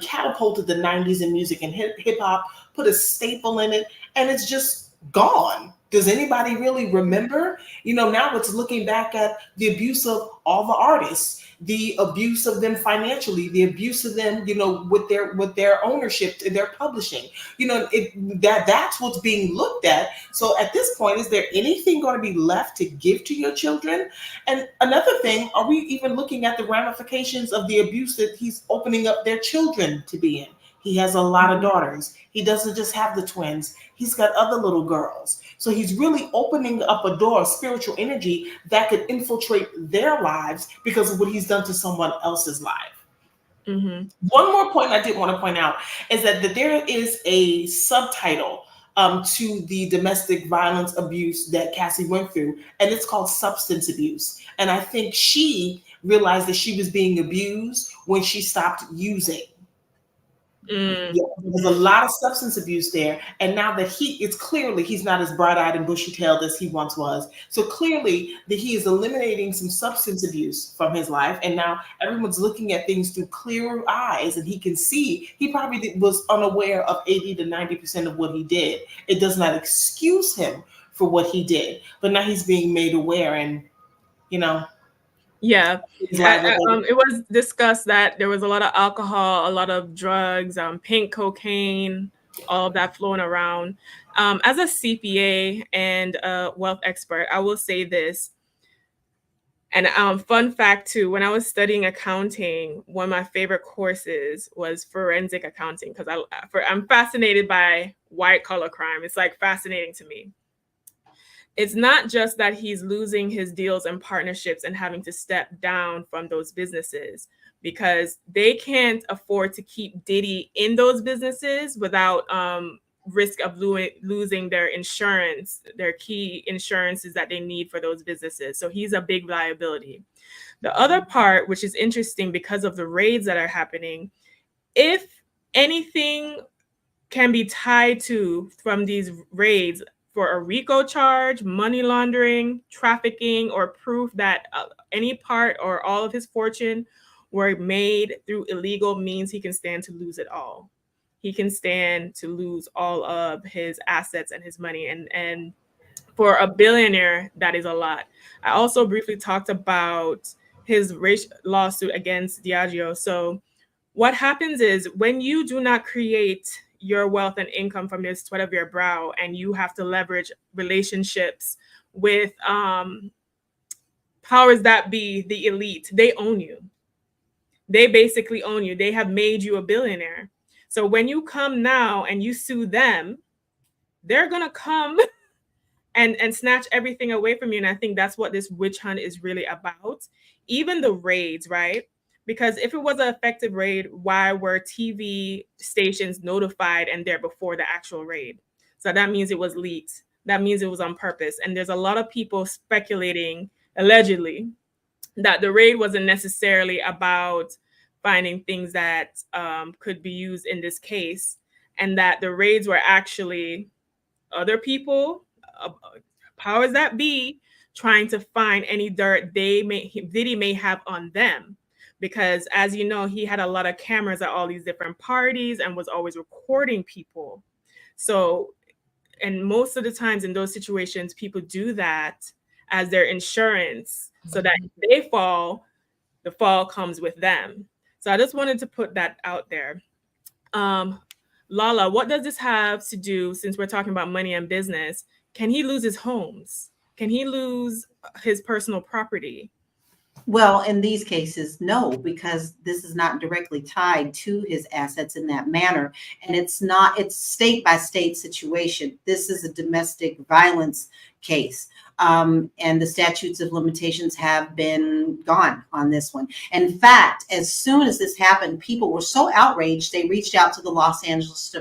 catapulted the 90s in music and hip hop, put a staple in it, and it's just gone. Does anybody really remember? Now it's looking back at the abuse of all the artists, the abuse of them financially, the abuse of them, with their ownership, their publishing. That's what's being looked at. So at this point, is there anything going to be left to give to your children? And another thing, are we even looking at the ramifications of the abuse that he's opening up their children to be in? He has a lot of daughters. He doesn't just have the twins. He's got other little girls. So he's really opening up a door of spiritual energy that could infiltrate their lives because of what he's done to someone else's life. Mm-hmm. One more point I did want to point out is that there is a subtitle to the domestic violence abuse that Cassie went through, and it's called substance abuse. And I think she realized that she was being abused when she stopped using. Yeah, there's a lot of substance abuse there. And now that it's clearly he's not as bright-eyed and bushy-tailed as he once was. So clearly that he is eliminating some substance abuse from his life. And now everyone's looking at things through clearer eyes, and he can see he probably was unaware of 80 to 90% of what he did. It does not excuse him for what he did, but now he's being made aware, and Yeah, it was discussed that there was a lot of alcohol, a lot of drugs, pink cocaine, all of that flowing around. As a CPA and a wealth expert, I will say this. And fun fact too, when I was studying accounting, one of my favorite courses was forensic accounting, because I'm fascinated by white collar crime. It's like fascinating to me. It's not just that he's losing his deals and partnerships and having to step down from those businesses, because they can't afford to keep Diddy in those businesses without risk of losing their insurance, their key insurances that they need for those businesses. So he's a big liability. The other part, which is interesting because of the raids that are happening, if anything can be tied to from these raids for a RICO charge, money laundering, trafficking, or proof that any part or all of his fortune were made through illegal means, he can stand to lose it all. He can stand to lose all of his assets and his money. And for a billionaire, that is a lot. I also briefly talked about his lawsuit against Diageo. So what happens is when you do not create your wealth and income from the sweat of your brow, and you have to leverage relationships with powers that be, the elite, they own you. They basically own you. They have made you a billionaire. So when you come now and you sue them, they're going to come and snatch everything away from you. And I think that's what this witch hunt is really about. Even the raids, right? Because if it was an effective raid, why were TV stations notified and there before the actual raid? So that means it was leaked. That means it was on purpose. And there's a lot of people speculating, allegedly, that the raid wasn't necessarily about finding things that could be used in this case. and that the raids were actually other people, powers that be, trying to find any dirt Diddy may have on them. Because as you know, he had a lot of cameras at all these different parties and was always recording people. So, and most of the times in those situations, people do that as their insurance so that if they fall, the fall comes with them. So I just wanted to put that out there. Lala, what does this have to do, since we're talking about money and business? Can he lose his homes? Can he lose his personal property? Well, in these cases, no, because this is not directly tied to his assets in that manner. And it's state by state situation. This is a domestic violence case. And the statutes of limitations have been gone on this one. In fact, as soon as this happened, people were so outraged, they reached out to the Los Angeles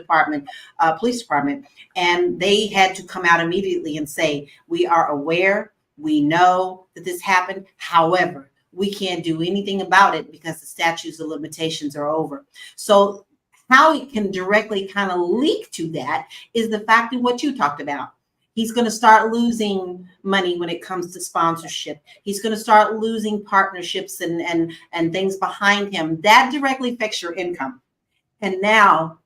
Police Department, and they had to come out immediately and say, we are aware, we know that this happened. However, we can't do anything about it because the statutes of limitations are over. So how it can directly kind of leak to that is the fact of what you talked about. He's going to start losing money when it comes to sponsorship. He's going to start losing partnerships and things behind him. That directly affects your income. And now,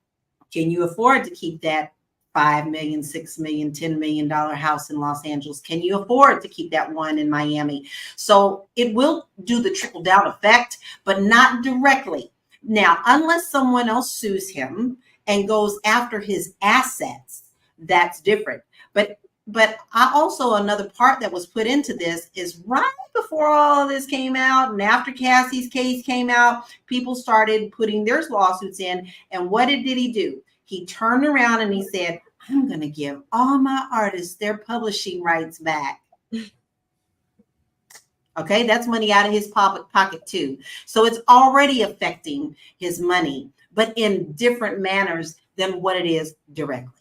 can you afford to keep that $5 million, $6 million, $10 million house in Los Angeles? Can you afford to keep that one in Miami? So it will do the trickle down effect, but not directly. Now, unless someone else sues him and goes after his assets, that's different. But I also, another part that was put into this is right before all of this came out and after Cassie's case came out, people started putting their lawsuits in. And what did he do? He turned around and he said, I'm going to give all my artists their publishing rights back. Okay, that's money out of his pocket too. So it's already affecting his money, but in different manners than what it is directly.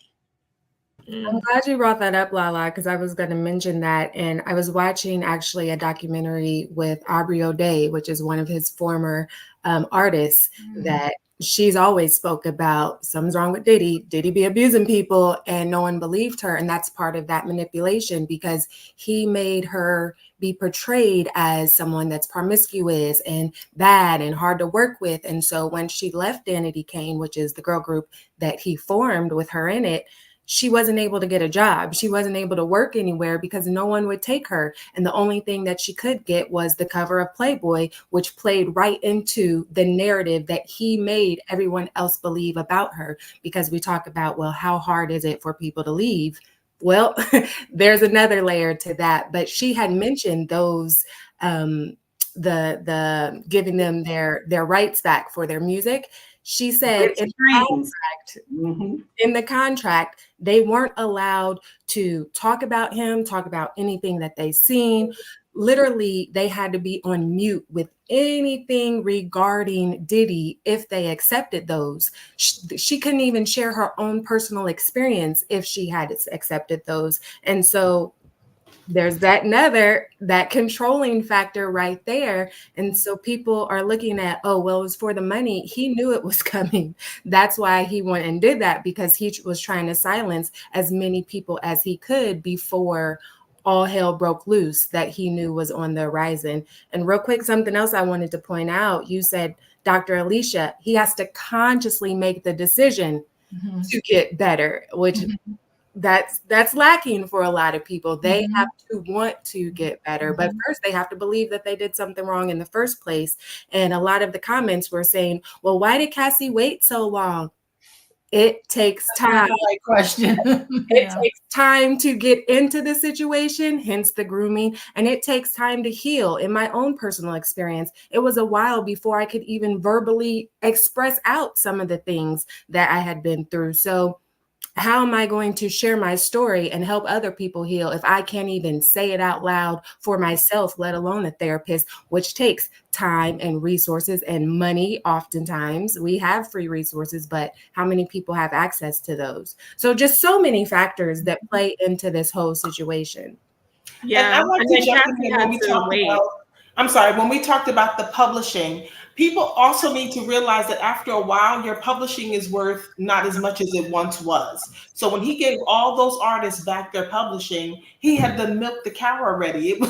I'm glad you brought that up, Lala, because I was going to mention that. And I was watching actually a documentary with Aubrey O'Day, which is one of his former artists, that she's always spoke about something's wrong with Diddy be abusing people, and no one believed her. And that's part of that manipulation, because he made her be portrayed as someone that's promiscuous and bad and hard to work with. And so when she left Danity Kane, which is the girl group that he formed with her in it, she wasn't able to get a job. She wasn't able to work anywhere because no one would take her. And the only thing that she could get was the cover of Playboy, which played right into the narrative that he made everyone else believe about her. Because we talk about, well, how hard is it for people to leave? Well, there's another layer to that. But she had mentioned those, the giving them their rights back for their music. She said in the contract, they weren't allowed to talk about him, talk about anything that they seen. Literally, they had to be on mute with anything regarding Diddy if they accepted those. She couldn't even share her own personal experience if she had accepted those. And so there's that controlling factor right there. And so people are looking at, oh, well, it was for the money. He knew it was coming. That's why he went and did that, because he was trying to silence as many people as he could before all hell broke loose that he knew was on the horizon. And real quick, something else I wanted to point out. You said, Dr. Alicia, he has to consciously make the decision to get better, which that's lacking for a lot of people. They have to want to get better, but first they have to believe that they did something wrong in the first place. And a lot of the comments were saying, well, why did Cassie wait so long? It takes time. Question. It takes time to get into the situation, hence the grooming, and it takes time to heal. In my own personal experience, it was a while before I could even verbally express out some of the things that I had been through. So how am I going to share my story and help other people heal if I can't even say it out loud for myself, let alone a therapist, which takes time and resources and money. Oftentimes we have free resources, but how many people have access to those? So just so many factors that play into this whole situation. Yeah. And I like to jump in when we talked about, I'm sorry, when we talked about the publishing, People also need to realize that after a while, your publishing is worth not as much as it once was. So when he gave all those artists back their publishing, he had to milk the cow already. It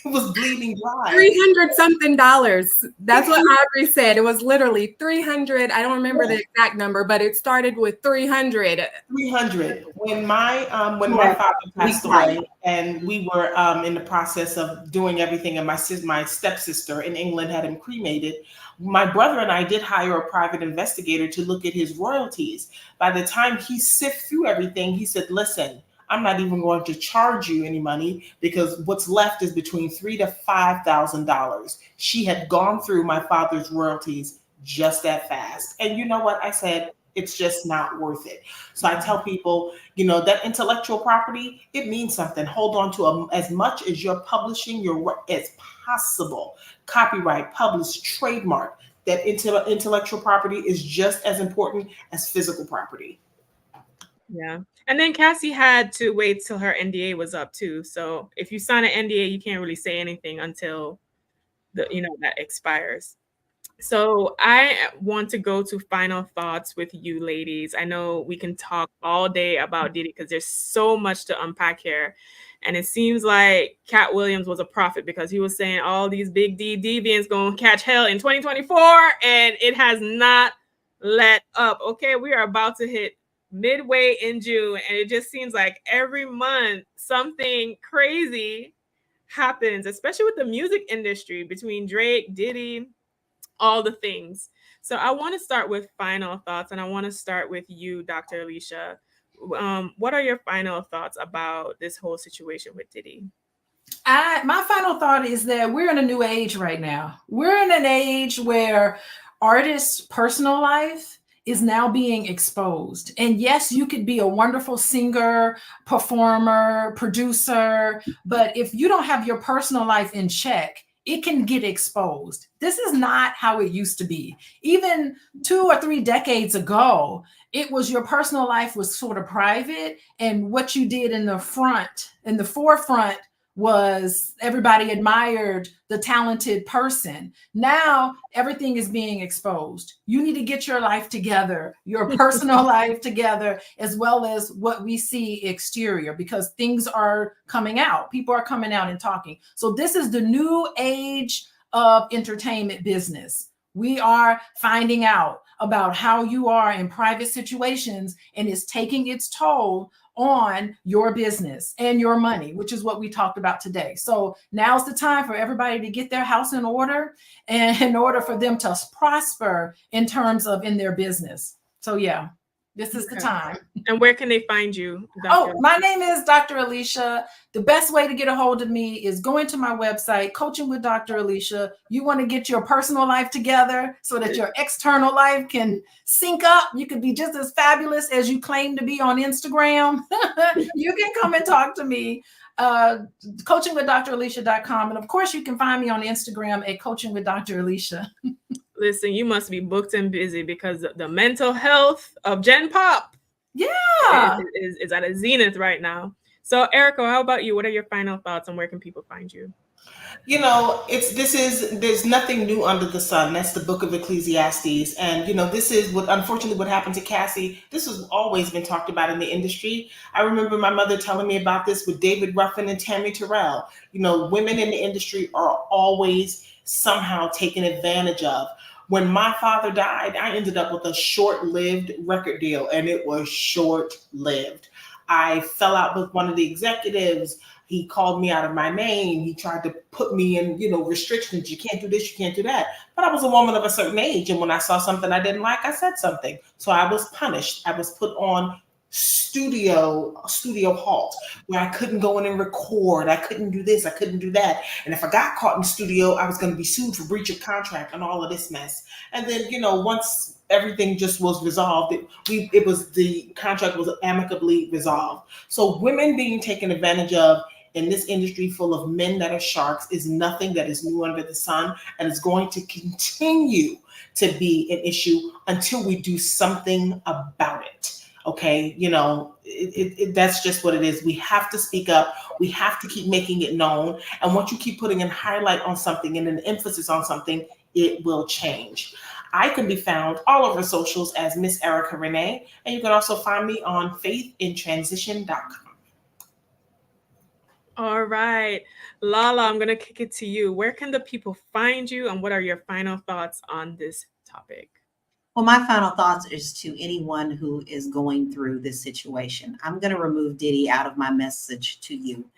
was bleeding dry. $300 something. That's what Audrey said. It was literally 300. I don't remember the exact number, but it started with 300. 300. When my father passed away, and we were in the process of doing everything, and my stepsister in England had him cremated, my brother and I did hire a private investigator to look at his royalties. By the time he sifted through everything, he said, listen, I'm not even going to charge you any money because what's left is between $3,000 to $5,000. She had gone through my father's royalties just that fast. And you know what? I said, it's just not worth it. So I tell people, that intellectual property, it means something. Hold on to as much as you're publishing your work as possible. Copyright, publish, trademark. That intellectual property is just as important as physical property. Yeah. And then Cassie had to wait till her NDA was up too. So if you sign an NDA, you can't really say anything until that expires. So I want to go to final thoughts with you ladies. I know we can talk all day about Diddy because there's so much to unpack here. And it seems like Cat Williams was a prophet because he was saying all these big D deviants going to catch hell in 2024, and it has not let up. Okay, we are about to hit midway in June, and it just seems like every month something crazy happens, especially with the music industry between Drake, Diddy, all the things. So I want to start with final thoughts, and I want to start with you, Dr. Alicia. What are your final thoughts about this whole situation with Diddy? My final thought is that we're in a new age right now. We're in an age where artists' personal life is now being exposed. And yes, you could be a wonderful singer, performer, producer, but if you don't have your personal life in check, it can get exposed. This is not how it used to be. Even 2 or 3 decades ago, it was your personal life was sort of private, and what you did in the forefront was everybody admired the talented person. Now everything is being exposed. You need to get your life together, your personal life together, as well as what we see exterior, because things are coming out. People are coming out and talking. So this is the new age of entertainment business. We are finding out about how you are in private situations, and it's taking its toll on your business and your money, which is what we talked about today. So now's the time for everybody to get their house in order, and in order for them to prosper in terms of in their business. So yeah, this is the time. And where can they find you, Dr. My name is Dr. Alicia. The best way to get a hold of me is going to my website, Coaching with Dr. Alicia. You want to get your personal life together so that your external life can sync up. You could be just as fabulous as you claim to be on Instagram. You can come and talk to me. coachingwithdralicia.com. And of course, you can find me on Instagram at Coaching with Dr. Alicia. Listen, you must be booked and busy because the mental health of Gen Pop is at a zenith right now. So Erica, how about you? What are your final thoughts, and where can people find you? There's nothing new under the sun. That's the book of Ecclesiastes. And, this is unfortunately what happened to Cassie. This has always been talked about in the industry. I remember my mother telling me about this with David Ruffin and Tammy Terrell. Women in the industry are always somehow taken advantage of. When my father died, I ended up with a short-lived record deal, and it was short-lived. I fell out with one of the executives. He called me out of my name. He tried to put me in, restrictions. You can't do this, you can't do that. But I was a woman of a certain age, and when I saw something I didn't like, I said something. So I was punished. I was put on studio halt, where I couldn't go in and record. I couldn't do this, I couldn't do that. And if I got caught in studio, I was going to be sued for breach of contract and all of this mess. And then, once everything just was resolved, the contract was amicably resolved. So women being taken advantage of in this industry full of men that are sharks is nothing that is new under the sun, and it's going to continue to be an issue until we do something about it. Okay, that's just what it is. We have to speak up. We have to keep making it known. And once you keep putting a highlight on something and an emphasis on something, it will change. I can be found all over socials as Miss Erica Renee, and you can also find me on faithintransition.com. All right. Lala, I'm going to kick it to you. Where can the people find you, and what are your final thoughts on this topic? Well, my final thoughts is to anyone who is going through this situation. I'm going to remove Diddy out of my message to you.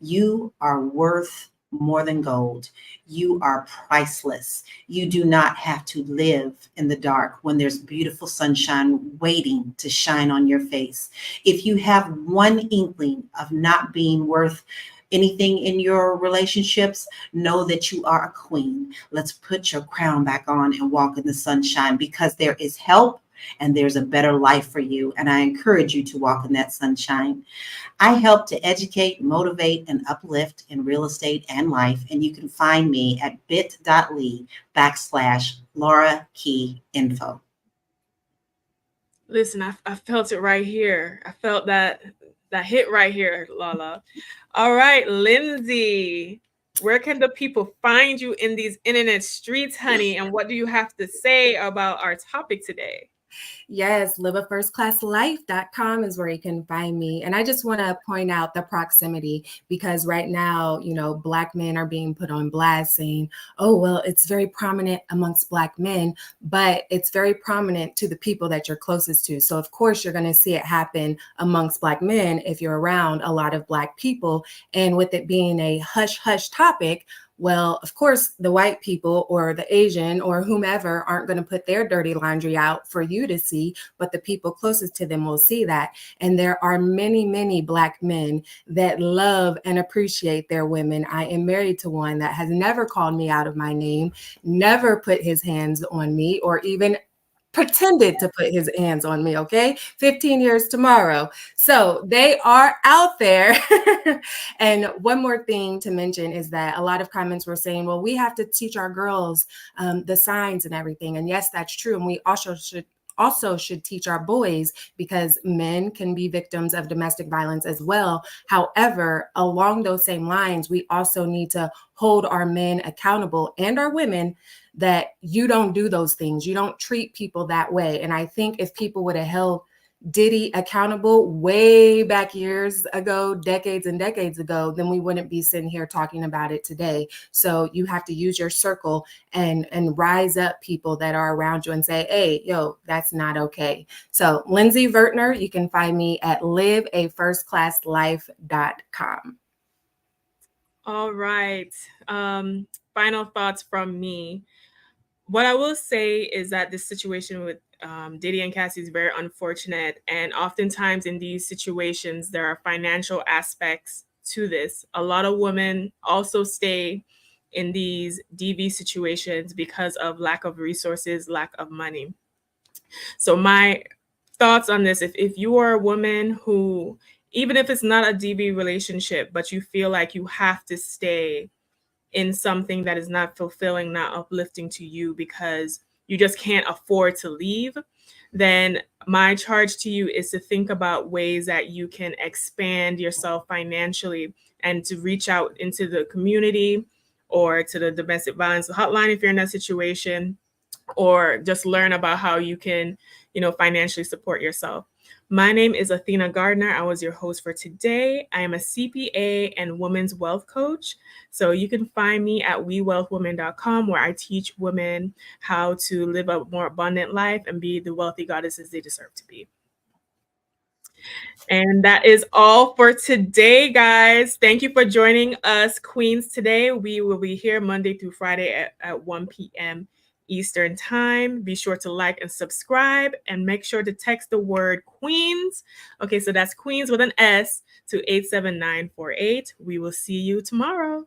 You are worth more than gold. You are priceless. You do not have to live in the dark when there's beautiful sunshine waiting to shine on your face. If you have one inkling of not being worth anything in your relationships, know that you are a queen. Let's put your crown back on and walk in the sunshine, because there is help and there's a better life for you. And I encourage you to walk in that sunshine. I help to educate, motivate, and uplift in real estate and life. And you can find me at bit.ly/Laura Key Info. Listen, I felt it right here. I felt that hit right here, Lala. All right, Lindsay, where can the people find you in these internet streets, honey? And what do you have to say about our topic today? Yes, liveafirstclasslife.com is where you can find me. And I just want to point out the proximity, because right now, Black men are being put on blast saying, oh, well, it's very prominent amongst Black men, but it's very prominent to the people that you're closest to. So of course, you're going to see it happen amongst Black men if you're around a lot of Black people. And with it being a hush hush topic, well, of course, the white people or the Asian or whomever aren't going to put their dirty laundry out for you to see, but the people closest to them will see that. And there are many, many Black men that love and appreciate their women. I am married to one that has never called me out of my name, never put his hands on me, or even pretended to put his hands on me, okay? 15 years tomorrow. So they are out there. And one more thing to mention is that a lot of comments were saying, well, we have to teach our girls the signs and everything. And yes, that's true. And we also should teach our boys, because men can be victims of domestic violence as well. However, along those same lines, we also need to hold our men accountable and our women that you don't do those things. You don't treat people that way. And I think if people would have held Diddy accountable way back years ago, decades and decades ago, then we wouldn't be sitting here talking about it today. So you have to use your circle and rise up people that are around you and say, hey, yo, that's not okay. So Lindsay Vertner, you can find me at liveafirstclasslife.com. All right. Final thoughts from me. What I will say is that this situation with Diddy and Cassie is very unfortunate. And oftentimes in these situations, there are financial aspects to this. A lot of women also stay in these DV situations because of lack of resources, lack of money. So my thoughts on this, if you are a woman who, even if it's not a DV relationship, but you feel like you have to stay in something that is not fulfilling, not uplifting to you because you just can't afford to leave, then my charge to you is to think about ways that you can expand yourself financially and to reach out into the community or to the domestic violence hotline if you're in that situation, or just learn about how you can, financially support yourself. My name is Athena Gardner. I was your host for today. I am a CPA and women's wealth coach. So you can find me at wewealthwomen.com, where I teach women how to live a more abundant life and be the wealthy goddesses they deserve to be. And that is all for today, guys. Thank you for joining us, Queens, today. We will be here Monday through Friday at 1 p.m. Eastern time. Be sure to like and subscribe, and make sure to text the word Queens. Okay, so that's Queens with an S to 87948. We will see you tomorrow.